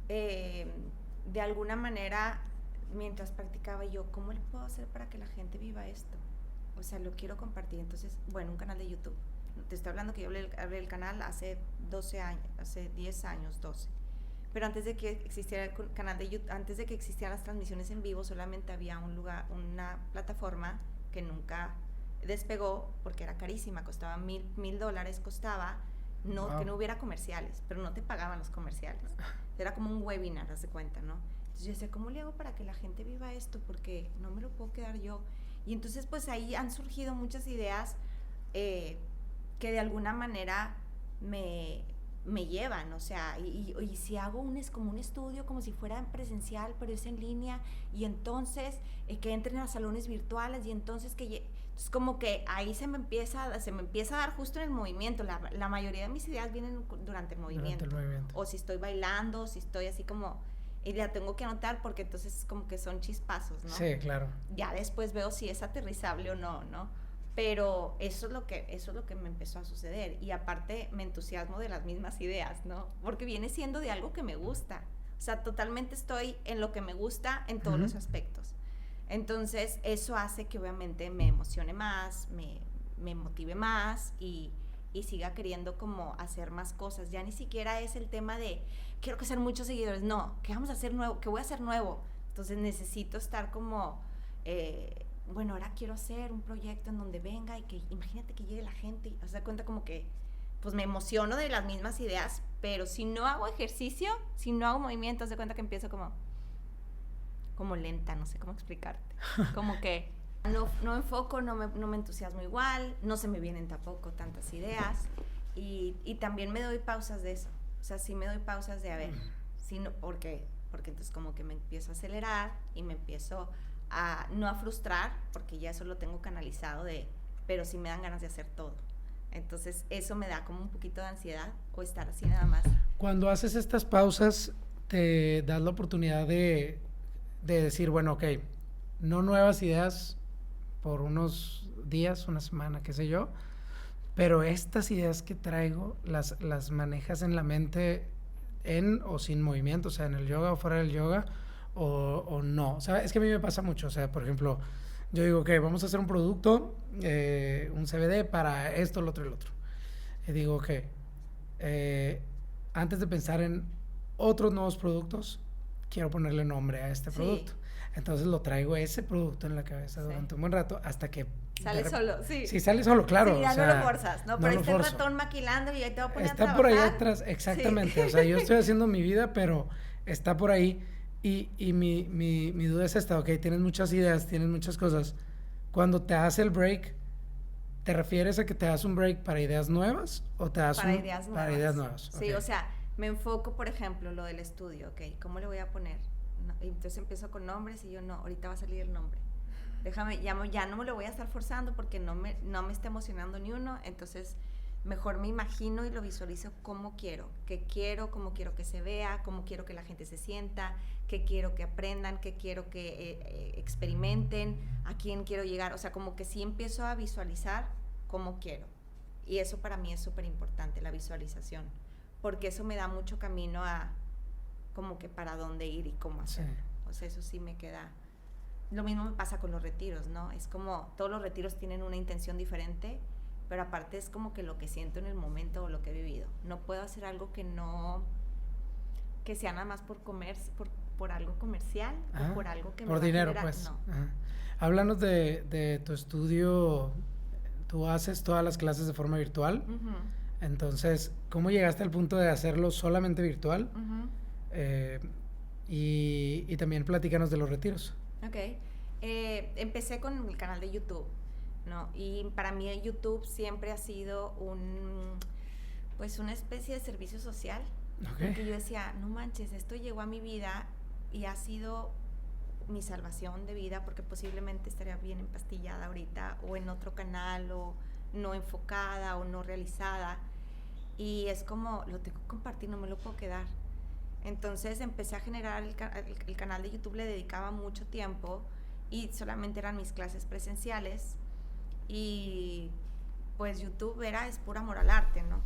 B: de alguna manera, mientras practicaba yo, ¿cómo le puedo hacer para que la gente viva esto? O sea, lo quiero compartir. Entonces, bueno, un canal de YouTube. Te estoy hablando que yo abrí el canal hace 12 años, hace 10 años, 12. Pero antes de que existiera el canal de YouTube, antes de que existieran las transmisiones en vivo, solamente había un lugar, una plataforma que nunca despegó porque era carísima, costaba $1,000 costaba, que no hubiera comerciales, pero no te pagaban los comerciales. Era como un webinar, haz de cuenta, ¿no? Entonces yo decía, ¿cómo le hago para que la gente viva esto? Porque no me lo puedo quedar yo. Y entonces pues ahí han surgido muchas ideas que de alguna manera me llevan, o sea, y si hago como un estudio como si fuera presencial, pero es en línea, y entonces que entren a salones virtuales, y entonces entonces como que ahí se me empieza a dar justo en el movimiento. La mayoría de mis ideas vienen durante el movimiento. O si estoy bailando, si estoy así como, y la tengo que anotar porque entonces como que son chispazos, ¿no?
A: Sí, claro.
B: Ya después veo si es aterrizable o no, ¿no? Pero eso es lo que me empezó a suceder. Y aparte me entusiasmo de las mismas ideas, ¿no? Porque viene siendo de algo que me gusta. O sea, totalmente estoy en lo que me gusta en todos los aspectos. Entonces, eso hace que obviamente me emocione más, me motive más y siga queriendo como hacer más cosas. Ya ni siquiera es el tema de quiero hacer muchos seguidores. No, ¿qué vamos a hacer nuevo? ¿Qué voy a hacer nuevo? Entonces, necesito estar como... bueno, ahora quiero hacer un proyecto en donde venga y que imagínate que llegue la gente y se da cuenta como que pues me emociono de las mismas ideas, pero si no hago ejercicio, si no hago movimiento, se da cuenta que empiezo como lenta, no sé cómo explicarte, como que no enfoco, no me entusiasmo igual, no se me vienen tampoco tantas ideas y también me doy pausas de eso, o sea, sí me doy pausas de a ver, sí, no, porque entonces como que me empiezo a acelerar y me empiezo no a frustrar, porque ya eso lo tengo canalizado pero sí me dan ganas de hacer todo. Entonces eso me da como un poquito de ansiedad o estar así nada más.
A: Cuando haces estas pausas, te das la oportunidad de decir, bueno, ok, no nuevas ideas por unos días, una semana, qué sé yo, pero estas ideas que traigo las manejas en la mente en o sin movimiento, o sea, en el yoga o fuera del yoga, o no. O sea, es que a mí me pasa mucho, o sea, por ejemplo, yo digo que vamos a hacer un producto, un CBD para esto, lo otro y lo otro. Y digo que antes de pensar en otros nuevos productos, quiero ponerle nombre a este producto. Entonces lo traigo ese producto en la cabeza durante un buen rato hasta que...
B: Sale solo, sí.
A: Sí, sale solo, claro.
B: Sí, ya
A: o sea,
B: no lo forzas, ¿no? Pero ahí está el
A: forzo.
B: ratón maquilando y ahí te va a poner
A: está
B: a trabajar.
A: Por ahí atrás, exactamente. Sí. O sea, yo estoy haciendo mi vida, pero está por ahí. Y mi duda es esta, ok, tienes muchas ideas, tienes muchas cosas. Cuando te hace el break, ¿te refieres a que te das un break para ideas nuevas o te das
B: para ideas nuevas?
A: Para ideas nuevas.
B: Sí, okay. O sea, me enfoco, por ejemplo, lo del estudio, ok, ¿cómo le voy a poner? No, y entonces empiezo con nombres y yo no, ahorita va a salir el nombre. Déjame, ya no me lo voy a estar forzando porque no me está emocionando ni uno, entonces mejor me imagino y lo visualizo como quiero, cómo quiero que se vea, cómo quiero que la gente se sienta, qué quiero que aprendan, qué quiero que experimenten, a quién quiero llegar, o sea, como que sí empiezo a visualizar cómo quiero. Y eso para mí es súper importante, la visualización, porque eso me da mucho camino a como que para dónde ir y cómo hacer. Sí. O sea, eso sí me queda... Lo mismo me pasa con los retiros, ¿no? Es como todos los retiros tienen una intención diferente, pero aparte es como que lo que siento en el momento o lo que he vivido. No puedo hacer algo que sea nada más por algo comercial o por algo que me
A: por
B: va
A: dinero,
B: a generar,
A: pues.
B: No.
A: Háblanos de tu estudio. Tú haces todas las clases de forma virtual. Uh-huh. Entonces, ¿cómo llegaste al punto de hacerlo solamente virtual? Uh-huh. Y también platícanos de los retiros.
B: Ok, empecé con el canal de YouTube, ¿no? Y para mí YouTube siempre ha sido una especie de servicio social. Okay. Porque yo decía, no manches, esto llegó a mi vida y ha sido mi salvación de vida, porque posiblemente estaría bien empastillada ahorita o en otro canal o no enfocada o no realizada. Y es como, lo tengo que compartir, no me lo puedo quedar. Entonces empecé a generar el canal de YouTube, le dedicaba mucho tiempo y solamente eran mis clases presenciales y pues YouTube es pura amor al arte, ¿no?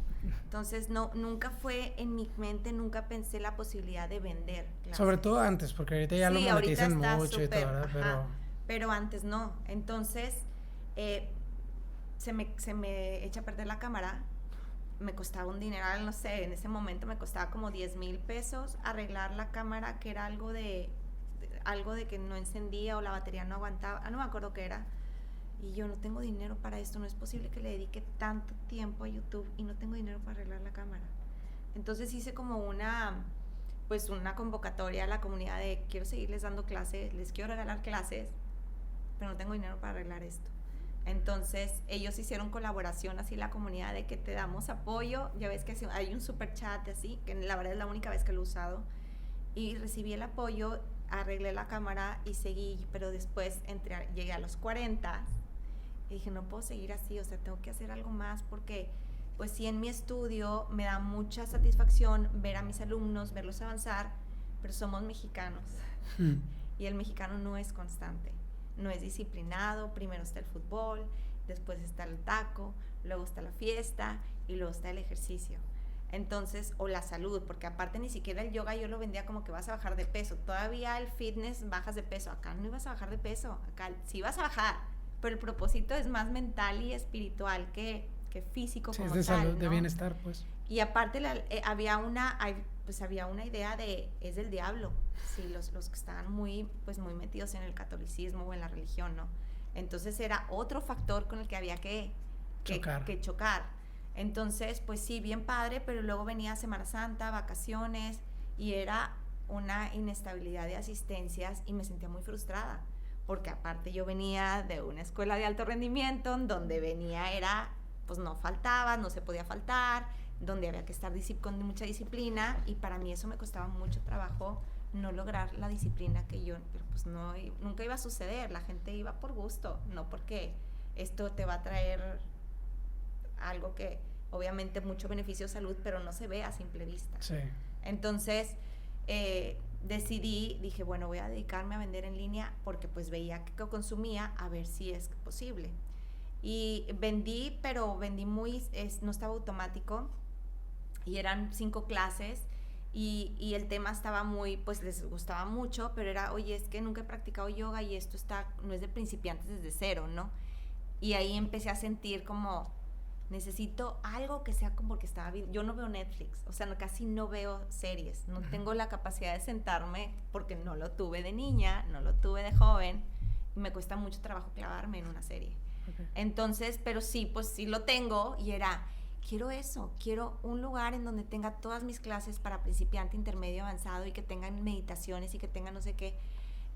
B: Entonces nunca fue en mi mente, nunca pensé la posibilidad de vender clases.
A: Sobre todo antes, porque ahorita ya lo monetizan mucho super, y todo, ¿verdad?
B: Pero antes no. Entonces se me echa a perder la cámara. Me costaba un dineral, no sé, en ese momento me costaba como 10,000 pesos arreglar la cámara, que era algo de que no encendía o la batería no aguantaba, no me acuerdo qué era, y yo no tengo dinero para esto, no es posible que le dedique tanto tiempo a YouTube y no tengo dinero para arreglar la cámara. Entonces hice como una convocatoria a la comunidad de quiero seguirles dando clases, les quiero regalar clases, pero no tengo dinero para arreglar esto. Entonces ellos hicieron colaboración así la comunidad de que te damos apoyo, ya ves que hay un super chat así, que la verdad es la única vez que lo he usado, y recibí el apoyo, arreglé la cámara y seguí, pero después llegué a los 40 y dije no puedo seguir así, o sea tengo que hacer algo más, porque pues sí, en mi estudio me da mucha satisfacción ver a mis alumnos, verlos avanzar, pero somos mexicanos y el mexicano no es constante. No es disciplinado, primero está el fútbol, después está el taco, luego está la fiesta y luego está el ejercicio. Entonces, o la salud, porque aparte ni siquiera el yoga yo lo vendía como que vas a bajar de peso. Todavía el fitness bajas de peso. Acá no ibas a bajar de peso, acá sí vas a bajar, pero el propósito es más mental y espiritual que físico, sí, como
A: es de
B: tal,
A: salud,
B: ¿no?
A: De bienestar, pues.
B: Y aparte había una idea de es del diablo, sí, los que estaban muy metidos en el catolicismo o en la religión, ¿no? Entonces era otro factor con el que había que chocar. Entonces, pues sí, bien padre, pero luego venía Semana Santa, vacaciones, y era una inestabilidad de asistencias y me sentía muy frustrada, porque aparte yo venía de una escuela de alto rendimiento, donde pues no faltaba, no se podía faltar, donde había que estar con mucha disciplina, y para mí eso me costaba mucho trabajo no lograr la disciplina que yo, pero pues nunca iba a suceder, la gente iba por gusto, no porque esto te va a traer algo que obviamente mucho beneficio de salud, pero no se ve a simple vista.
A: Sí.
B: Entonces dije, bueno, voy a dedicarme a vender en línea porque pues veía que consumía, a ver si es posible. Y vendí, pero vendí no estaba automático y eran 5 clases y el tema estaba pues les gustaba mucho, pero era, oye, es que nunca he practicado yoga y esto no es de principiantes desde cero, ¿no? Y ahí empecé a sentir como, necesito algo que sea como, porque yo no veo Netflix, o sea, casi no veo series, no tengo la capacidad de sentarme porque no lo tuve de niña, no lo tuve de joven, y me cuesta mucho trabajo clavarme en una serie. Okay. Entonces, pero sí, pues sí lo tengo, y era, quiero eso, quiero un lugar en donde tenga todas mis clases para principiante, intermedio, avanzado, y que tengan meditaciones y que tengan no sé qué,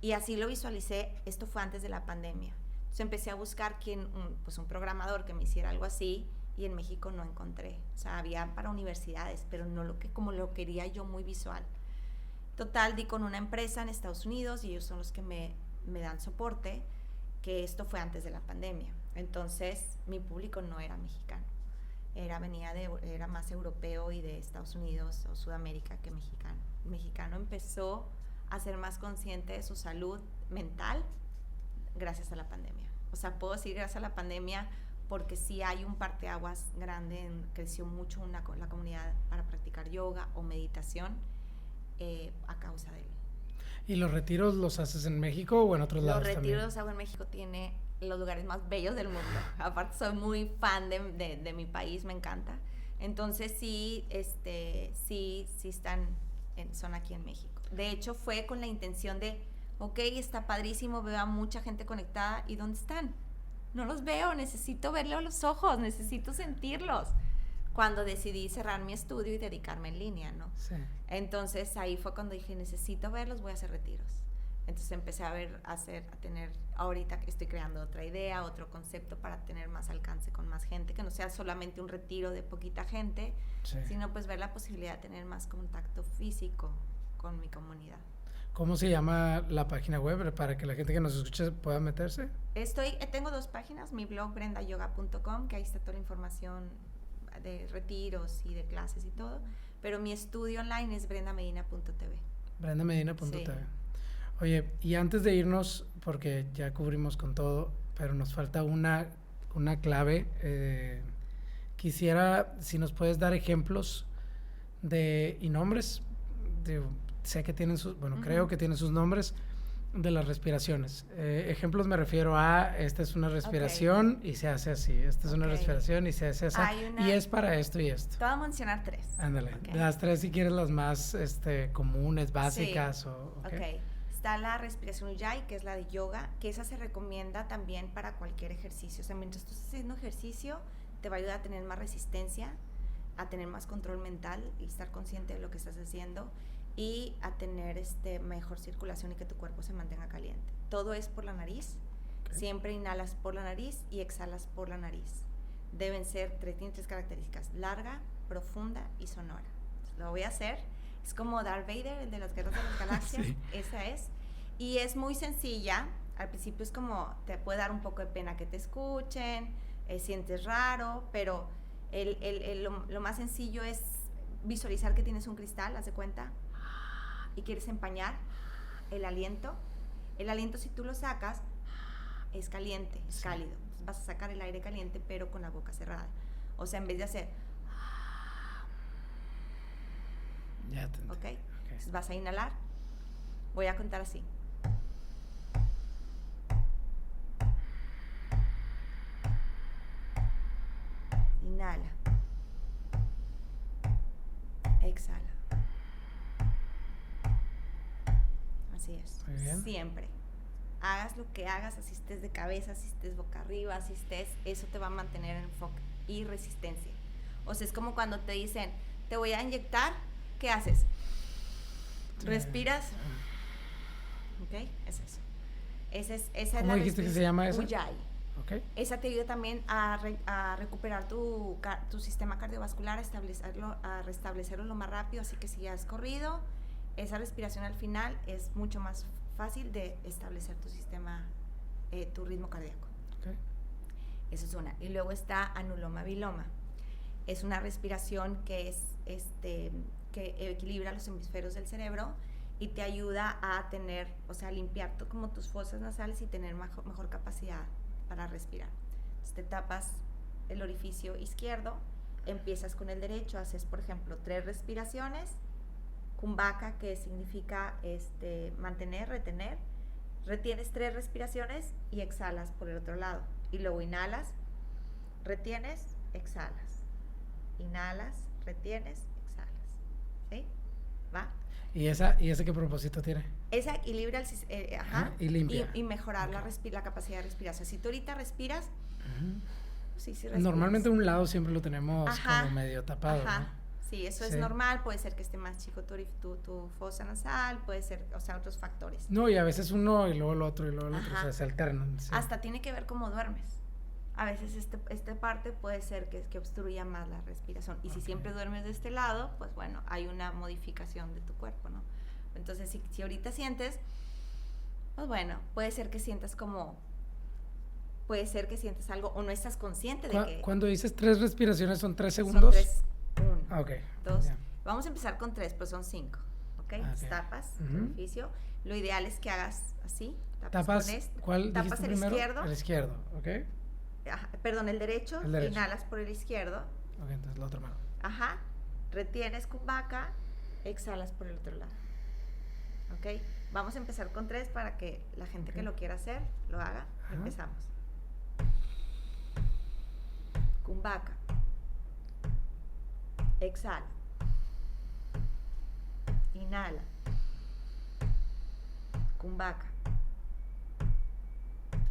B: y así lo visualicé. Esto fue antes de la pandemia. Entonces empecé a buscar un programador que me hiciera algo así, y en México no encontré. O sea, había para universidades, pero no como lo quería yo, muy visual. Total, di con una empresa en Estados Unidos y ellos son los que me dan soporte, que esto fue antes de la pandemia. Entonces, mi público no era mexicano. Era más europeo y de Estados Unidos o Sudamérica que mexicano. El mexicano empezó a ser más consciente de su salud mental gracias a la pandemia. O sea, puedo decir gracias a la pandemia porque sí hay un parteaguas grande, creció mucho la comunidad para practicar yoga o meditación a causa de él.
A: ¿Y los retiros los haces en México o en otros lados también?
B: Los retiros los hago en México, tiene los lugares más bellos del mundo. Aparte soy muy fan de mi país, me encanta. Entonces sí son aquí en México. De hecho fue con la intención de, ok, está padrísimo, veo a mucha gente conectada, ¿y dónde están? No los veo, necesito verlos a los ojos, necesito sentirlos. Cuando decidí cerrar mi estudio y dedicarme en línea, ¿no?
A: Sí.
B: Entonces ahí fue cuando dije, necesito verlos, voy a hacer retiros. Entonces empecé ahorita estoy creando otra idea, otro concepto para tener más alcance con más gente, que no sea solamente un retiro de poquita gente, sí, sino pues ver la posibilidad de tener más contacto físico con mi comunidad.
A: ¿Cómo se llama la página web para que la gente que nos escuche pueda meterse?
B: Tengo 2 páginas, mi blog brendayoga.com, que ahí está toda la información de retiros y de clases y todo, pero mi estudio online es brendamedina.tv.
A: Brendamedina.tv.
B: Sí.
A: Oye, y antes de irnos, porque ya cubrimos con todo, pero nos falta una clave, quisiera, si nos puedes dar ejemplos y nombres, sé que tienen creo que tienen sus nombres, de las respiraciones. Ejemplos me refiero a, esta es una respiración y se hace así, esta es una respiración y se hace así, y es para esto y esto.
B: Te voy a mencionar 3.
A: Ándale, las 3 si quieres, las más comunes, básicas. Sí.
B: Okay. Está la respiración Ujjayi, que es la de yoga, que esa se recomienda también para cualquier ejercicio. O sea, mientras tú estés haciendo ejercicio, te va a ayudar a tener más resistencia, a tener más control mental y estar consciente de lo que estás haciendo, y a tener mejor circulación y que tu cuerpo se mantenga caliente. Todo es por la nariz. Okay. Siempre inhalas por la nariz y exhalas por la nariz. Tienen 3 características: larga, profunda y sonora. Entonces, lo voy a hacer. Es como Darth Vader, el de las guerras de las galaxias. Sí. Esa es. Y es muy sencilla. Al principio es como, te puede dar un poco de pena que te escuchen, sientes raro, pero lo más sencillo es visualizar que tienes un cristal, haz de cuenta, y quieres empañar el aliento. El aliento, si tú lo sacas, es caliente, es cálido. Entonces vas a sacar el aire caliente, pero con la boca cerrada. O sea, en vez de hacer...
A: Ya te
B: ¿Ok? Entonces vas a inhalar. Voy a contar así. Inhala. Exhala. Así es.
A: Muy bien.
B: Siempre. Hagas lo que hagas, así estés de cabeza, así estés boca arriba, así estés, eso te va a mantener en enfoque y resistencia. O sea, es como cuando te dicen, te voy a inyectar, ¿qué haces? Respiras. ¿Ok? Es eso. Esa
A: ¿Cómo dijiste que se llama eso?
B: Ujjayi.
A: Okay.
B: Esa te ayuda también a recuperar tu sistema cardiovascular, a restablecerlo lo más rápido. Así que si ya has corrido, esa respiración al final es mucho más fácil de establecer tu sistema, tu ritmo cardíaco.
A: Okay.
B: Eso es una. Y luego está Anuloma Viloma. Es una respiración que que equilibra los hemisferios del cerebro y te ayuda a tener, o sea, limpiar como tus fosas nasales y tener mejor capacidad para respirar. Entonces te tapas el orificio izquierdo, empiezas con el derecho, haces, por ejemplo, 3 respiraciones, Kumbhaka, que significa mantener, retener, retienes 3 respiraciones y exhalas por el otro lado. Y luego inhalas, retienes, exhalas. Inhalas, retienes, exhalas. ¿Sí? ¿Va?
A: ¿Y ese qué propósito tiene?
B: Esa equilibra
A: y limpia.
B: Y mejorar la capacidad de respirar. O sea, si tú ahorita respiras, sí respiras.
A: Normalmente un lado siempre lo tenemos como medio tapado, ¿no?
B: Sí, eso es normal. Puede ser que esté más chico tu fosa nasal, puede ser, o sea, otros factores.
A: No, y a veces uno y luego el otro y luego el otro, o sea, se alternan. Sí.
B: Hasta tiene que ver cómo duermes. A veces esta parte puede ser que obstruya más la respiración. Y si siempre duermes de este lado, pues bueno, hay una modificación de tu cuerpo, ¿no? Entonces, si ahorita sientes, pues bueno, puede ser que sientas algo o no estás consciente de que...
A: Cuando dices 3 respiraciones, ¿son 3 segundos?
B: Son 3, 1,
A: okay.
B: 2. Yeah. Vamos a empezar con 3, pero son 5. ¿Ok? Tapas el orificio. Lo ideal es que hagas así.
A: Tapas ¿cuál
B: tapas el
A: primero?
B: Izquierdo.
A: El izquierdo, ¿ok?
B: Perdón, el derecho. Inhalas por el izquierdo.
A: Ok, entonces la otra mano.
B: Retienes Kumbhaka, exhalas por el otro lado. ¿Ok? Vamos a empezar con 3 para que la gente que lo quiera hacer lo haga. Empezamos. Kumbhaka. Exhala. Inhala. Kumbhaka.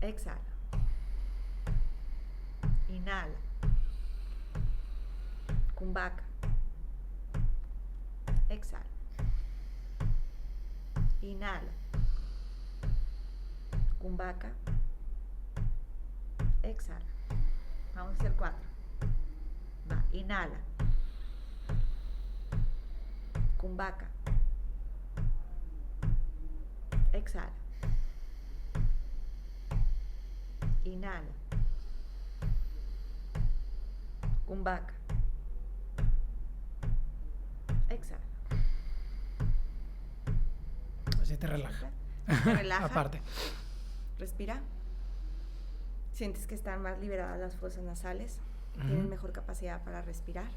B: Exhala. Inhala. Kumbhaka. Exhala. Inhala. Kumbhaka. Exhala. Vamos a hacer 4. Va, inhala. Kumbhaka. Exhala. Inhala. Kumbhaka. Exhala.
A: Así te relaja.
B: Te relaja.
A: Aparte.
B: Respira. Sientes que están más liberadas las fosas nasales. Tienen mejor capacidad para respirar.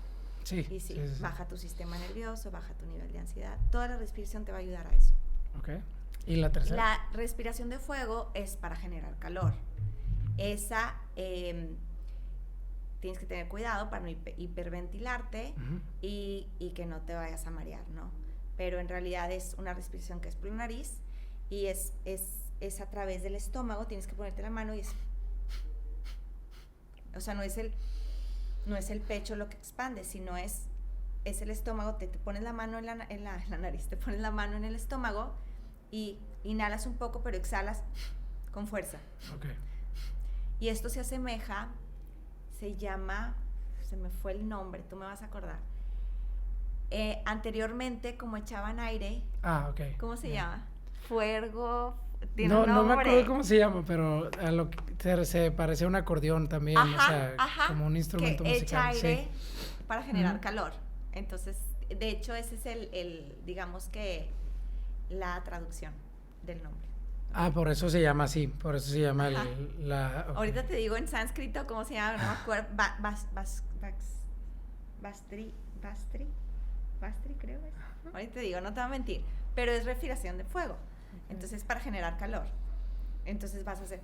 A: Sí.
B: Y sí, baja tu sistema nervioso, baja tu nivel de ansiedad. Toda la respiración te va a ayudar a eso.
A: Ok. ¿Y la tercera?
B: La respiración de fuego es para generar calor. Esa tienes que tener cuidado para no hiperventilarte y que no te vayas a marear, ¿no? Pero en realidad es una respiración que es por la nariz y es a través del estómago. Tienes que ponerte la mano y o sea, no es el pecho lo que expande, sino es el estómago. Te pones la mano en la nariz, te pones la mano en el estómago y inhalas un poco, pero exhalas con fuerza.
A: Okay.
B: Y esto se asemeja, se llama, se me fue el nombre, tú me vas a acordar. Anteriormente, como echaban aire,
A: okay.
B: ¿Cómo se llama? Fuego.
A: No me acuerdo cómo se llama, pero a lo que se parece a un acordeón también, o sea, como un instrumento
B: que
A: musical.
B: Echa aire para generar calor. Entonces, de hecho, ese es el digamos que la traducción del nombre.
A: Por eso se llama así, por eso se llama okay.
B: Ahorita te digo en sánscrito cómo se llama, no me acuerdo. Bastri creo es. Ahorita te digo, no te voy a mentir, pero es respiración de fuego. Entonces, para generar calor. Entonces vas a hacer...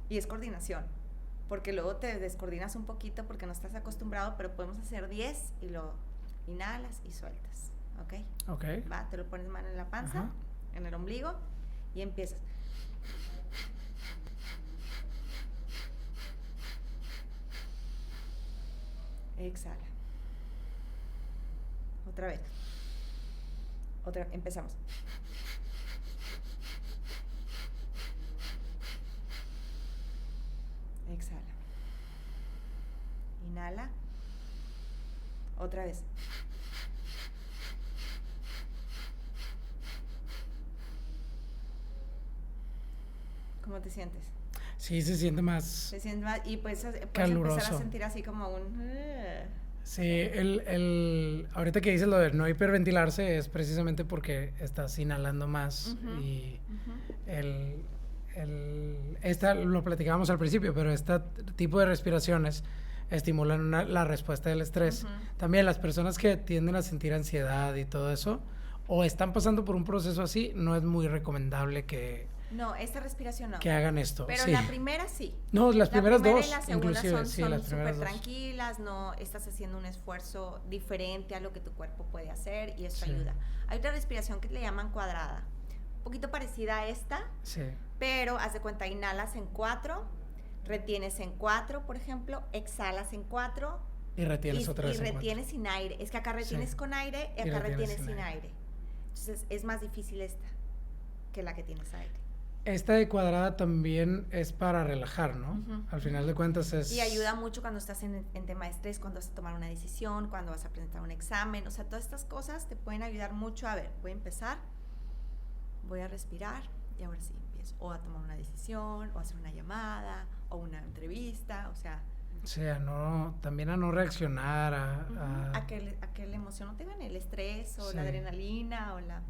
B: Y es coordinación. Porque luego te descoordinas un poquito porque no estás acostumbrado, pero podemos hacer 10 y lo inhalas y sueltas. ¿Ok?
A: Ok.
B: Va, te lo pones mano en la panza, en el ombligo y empiezas. Exhala. Otra vez. Empezamos. Exhala. Inhala. Otra vez. ¿Cómo te sientes?
A: Sí, se siente más...
B: Se siente más y puedes
A: caluroso.
B: empezar a sentir así como un...
A: Sí, ahorita que dices lo de no hiperventilarse es precisamente porque estás inhalando más y lo platicábamos al principio, pero este tipo de respiraciones estimulan la respuesta del estrés. También las personas que tienden a sentir ansiedad y todo eso, o están pasando por un proceso así, no es muy recomendable que...
B: No, esta respiración no.
A: Que hagan esto.
B: Pero
A: sí.
B: la primera sí.
A: No, las primeras dos,
B: y la segunda
A: inclusive,
B: son súper
A: dos.
B: tranquilas, no estás haciendo un esfuerzo diferente a lo que tu cuerpo puede hacer y esto ayuda. Hay otra respiración que le llaman cuadrada, un poquito parecida a esta, pero haz de cuenta, inhalas en 4, retienes en 4, por ejemplo, exhalas en 4
A: y retienes otra vez.
B: Y retienes sin aire. Es que acá retienes con aire y acá retienes sin aire. Entonces es más difícil esta que la que tienes aire.
A: Esta de cuadrada también es para relajar, ¿no? Al final de cuentas es...
B: Y ayuda mucho cuando estás en tema de estrés, cuando vas a tomar una decisión, cuando vas a presentar un examen. O sea, todas estas cosas te pueden ayudar mucho. A ver, voy a empezar, voy a respirar y ahora sí empiezo. O a tomar una decisión, o a hacer una llamada, o una entrevista, o sea...
A: Sí, también a no reaccionar,
B: a que la emoción no te gane, el estrés, o la adrenalina, o la...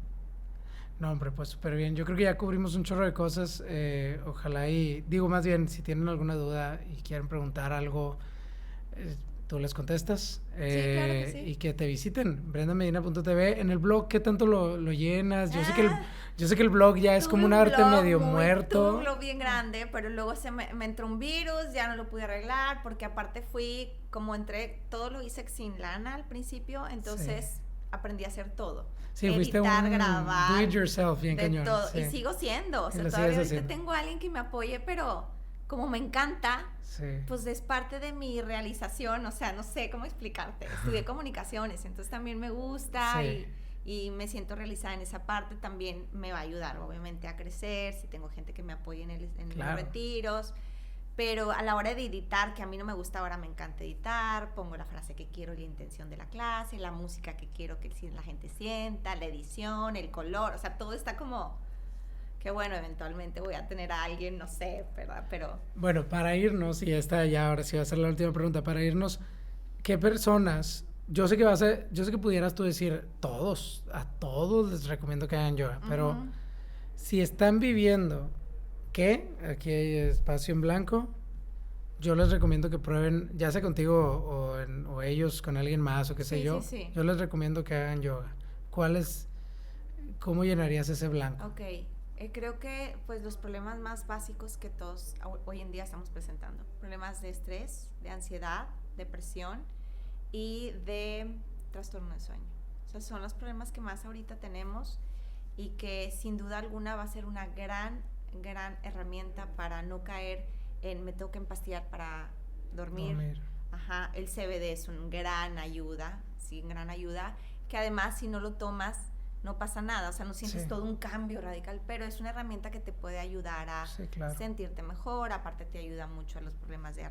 A: No, hombre, pues súper bien. Yo creo que ya cubrimos un chorro de cosas. Ojalá digo más bien, si tienen alguna duda y quieren preguntar algo, tú les contestas.
B: Sí, claro que sí.
A: Y que te visiten, brendamedina.tv. En el blog, ¿qué tanto lo llenas? Yo sé que el blog ya es como un arte medio muerto.
B: Tuve un blog bien grande, pero luego me entró un virus, ya no lo pude arreglar, porque aparte todo lo hice sin lana al principio, entonces aprendí a hacer todo.
A: Sí,
B: editar,
A: fuiste
B: grabar,
A: do it yourself, bien cañón.
B: Todo. Sí. Y sigo siendo, o sea, todavía ahorita tengo a alguien que me apoye, pero como me encanta, pues es parte de mi realización, o sea, no sé cómo explicarte. Estudié comunicaciones, entonces también me gusta y me siento realizada en esa parte. También me va a ayudar, obviamente, a crecer, si tengo gente que me apoye en los retiros. Pero a la hora de editar, que a mí no me gusta, ahora me encanta editar, pongo la frase que quiero, la intención de la clase, la música que quiero que la gente sienta, la edición, el color, o sea, todo está como que bueno, eventualmente voy a tener a alguien, no sé, ¿verdad? Pero...
A: Bueno, para irnos, y ahora sí va a ser la última pregunta, para irnos, ¿qué personas, yo sé que pudieras tú decir a todos les recomiendo que hagan yoga, pero si están viviendo... aquí hay espacio en blanco, yo les recomiendo que prueben, ya sea contigo o ellos con alguien más o qué sé yo, yo les recomiendo que hagan yoga. ¿Cómo llenarías ese blanco?
B: Ok, creo que pues los problemas más básicos que todos hoy en día estamos presentando, problemas de estrés, de ansiedad, depresión y de trastorno de sueño. O sea, son los problemas que más ahorita tenemos y que sin duda alguna va a ser una gran herramienta para no caer en me tengo que empastillar para dormir. El CBD es una gran ayuda, que además si no lo tomas no pasa nada, o sea, no sientes todo un cambio radical, pero es una herramienta que te puede ayudar a sentirte mejor. Aparte te ayuda mucho a los problemas de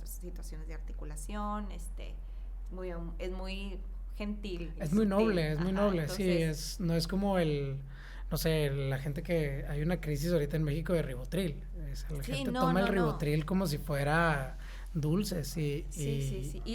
B: situaciones de articulación, es muy gentil.
A: Es muy noble, entonces, sí, no es como no sé, la gente que... Hay una crisis ahorita en México de Rivotril. La gente toma el Rivotril como si fuera dulces y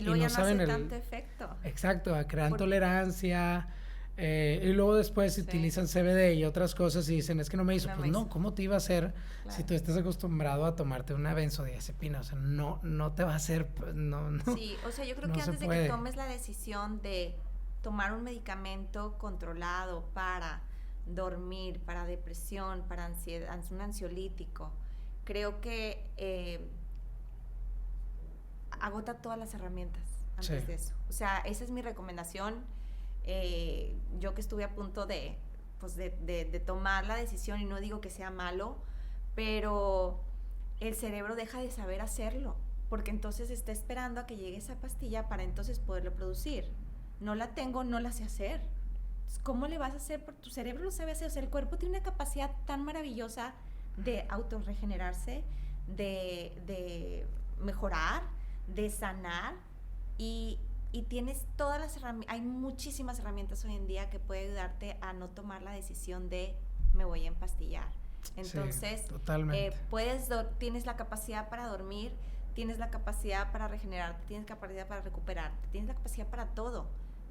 B: luego ya no hace tanto efecto.
A: Exacto, crean tolerancia y luego después utilizan CBD y otras cosas y dicen, es que no me hizo. Pues no, ¿cómo te iba a hacer si tú estás acostumbrado a tomarte una benzodiazepina? O sea, no te va a hacer... No.
B: Sí, o sea, yo creo que antes de que tomes la decisión de tomar un medicamento controlado para... dormir, para depresión, para ansiedad, un ansiolítico, creo que agota todas las herramientas antes de eso. O sea, esa es mi recomendación. Yo que estuve a punto de tomar la decisión, y no digo que sea malo, pero el cerebro deja de saber hacerlo, porque entonces está esperando a que llegue esa pastilla para entonces poderlo producir. No la tengo, no la sé hacer. ¿Cómo le vas a hacer? Porque tu cerebro lo sabe hacer. O sea, el cuerpo tiene una capacidad tan maravillosa de autorregenerarse, de mejorar, de sanar, y tienes todas las herramientas. Hay muchísimas herramientas hoy en día que pueden ayudarte a no tomar la decisión de me voy a empastillar. Entonces,
A: totalmente.
B: tienes la capacidad para dormir, tienes la capacidad para regenerarte, tienes capacidad para recuperarte, tienes la capacidad para todo,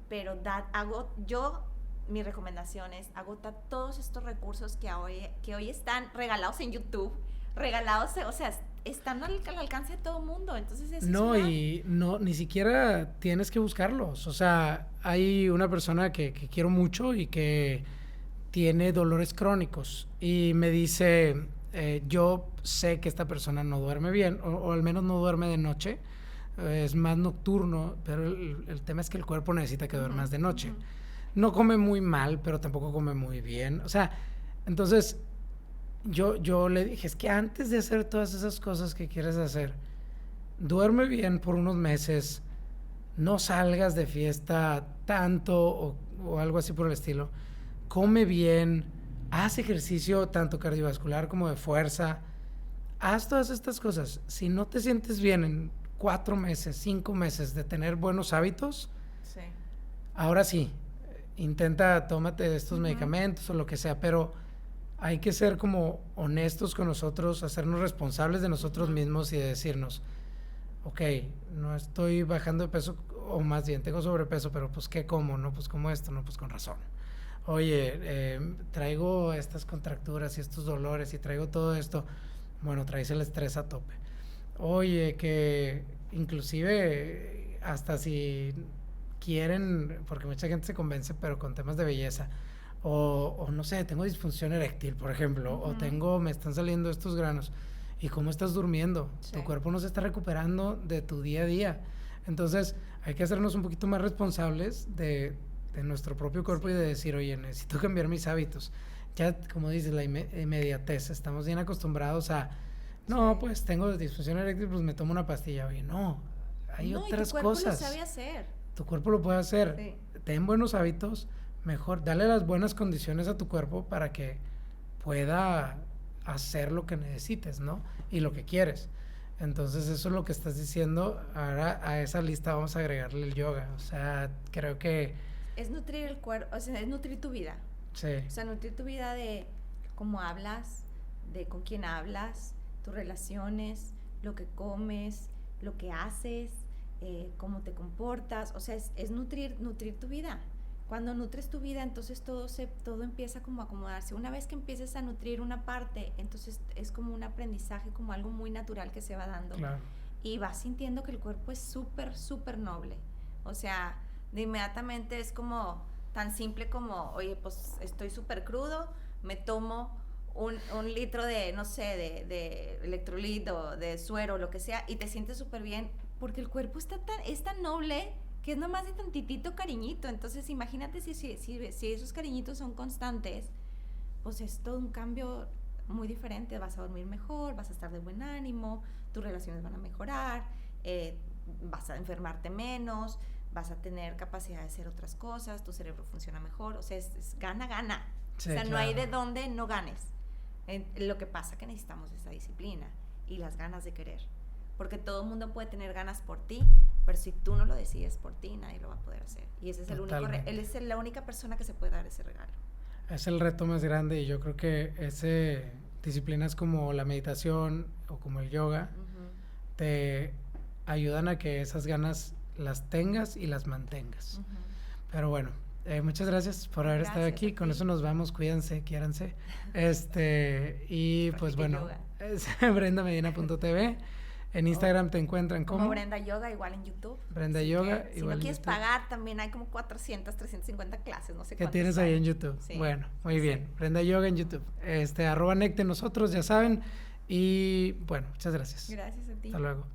B: pero mi recomendación es agota todos estos recursos que hoy están regalados en YouTube, o sea, están al alcance de todo el mundo, entonces eso
A: ni siquiera tienes que buscarlos, o sea, hay una persona que quiero mucho y que tiene dolores crónicos y me dice, yo sé que esta persona no duerme bien, o al menos no duerme de noche, es más nocturno, pero el tema es que el cuerpo necesita que duermas de noche. No come muy mal, pero tampoco come muy bien, o sea, entonces yo le dije, es que antes de hacer todas esas cosas que quieres hacer, duerme bien por unos meses, no salgas de fiesta tanto o algo así por el estilo, come bien, haz ejercicio tanto cardiovascular como de fuerza, haz todas estas cosas. Si no te sientes bien en 4 meses, 5 meses de tener buenos hábitos,
B: sí.
A: Ahora sí, tómate estos medicamentos o lo que sea, pero hay que ser como honestos con nosotros, hacernos responsables de nosotros mismos y de decirnos, ok, no estoy bajando de peso, o más bien tengo sobrepeso, pero pues ¿qué como? No, pues como esto, no, pues con razón. Oye, traigo estas contracturas y estos dolores y traigo todo esto, bueno, traes el estrés a tope. Oye, que inclusive hasta si quieren, porque mucha gente se convence, pero con temas de belleza, o no sé, tengo disfunción eréctil, por ejemplo, o me están saliendo estos granos, y cómo estás durmiendo, tu cuerpo no se está recuperando de tu día a día, entonces hay que hacernos un poquito más responsables de nuestro propio cuerpo y de decir, oye, necesito cambiar mis hábitos. Ya, como dices, la inmediatez, estamos bien acostumbrados a, no, pues tengo disfunción eréctil, pues me tomo una pastilla, oye, no, hay otras cosas. Tu cuerpo lo
B: sabe hacer.
A: Tu cuerpo lo puede hacer. Ten buenos hábitos, mejor, dale las buenas condiciones a tu cuerpo para que pueda hacer lo que necesites, ¿no? Y lo que quieres. Entonces eso es lo que estás diciendo. Ahora a esa lista vamos a agregarle el yoga. O sea, creo que...
B: Es nutrir el cuerpo, o sea, es nutrir tu vida.
A: Sí.
B: O sea, nutrir tu vida de cómo hablas, de con quién hablas, tus relaciones, lo que comes, lo que haces, cómo te comportas. O sea, es nutrir tu vida. Cuando nutres tu vida, entonces todo empieza como a acomodarse. Una vez que empieces a nutrir una parte, entonces es como un aprendizaje, como algo muy natural que se va dando.
A: Claro.
B: Y vas sintiendo que el cuerpo es súper, súper noble. O sea, de inmediatamente es como tan simple como, oye, pues estoy súper crudo, me tomo un litro de, no sé, de electrolit o de suero, lo que sea, y te sientes súper bien, porque el cuerpo es tan noble que es nomás de tantitito cariñito. Entonces imagínate si esos cariñitos son constantes, pues es todo un cambio muy diferente. Vas a dormir mejor, vas a estar de buen ánimo, tus relaciones van a mejorar, vas a enfermarte menos, vas a tener capacidad de hacer otras cosas, tu cerebro funciona mejor. O sea, es gana. Sí, o sea, claro. No hay de dónde no ganes. Lo que pasa es que necesitamos esa disciplina y las ganas de querer, porque todo el mundo puede tener ganas por ti, pero si tú no lo decides por ti, nadie lo va a poder hacer. Y ese es él es la única persona que se puede dar ese regalo.
A: Es el reto más grande, y yo creo que disciplinas como la meditación o como el yoga te ayudan a que esas ganas las tengas y las mantengas. Pero bueno, muchas gracias por haber estado aquí. Con eso nos vamos. Cuídense, quiéranse. Y pues bueno, es brendamedina.tv. En Instagram te encuentran
B: como Brenda Yoga, igual en YouTube.
A: Brenda Yoga,
B: igual en YouTube. Si no quieres pagar, también hay como 400, 350 clases, no sé
A: cuántas. ¿Qué tienes ahí en YouTube? Sí. Bueno, muy bien. Brenda Yoga en YouTube. @necte nosotros, ya saben. Y bueno, muchas gracias.
B: Gracias a ti.
A: Hasta luego.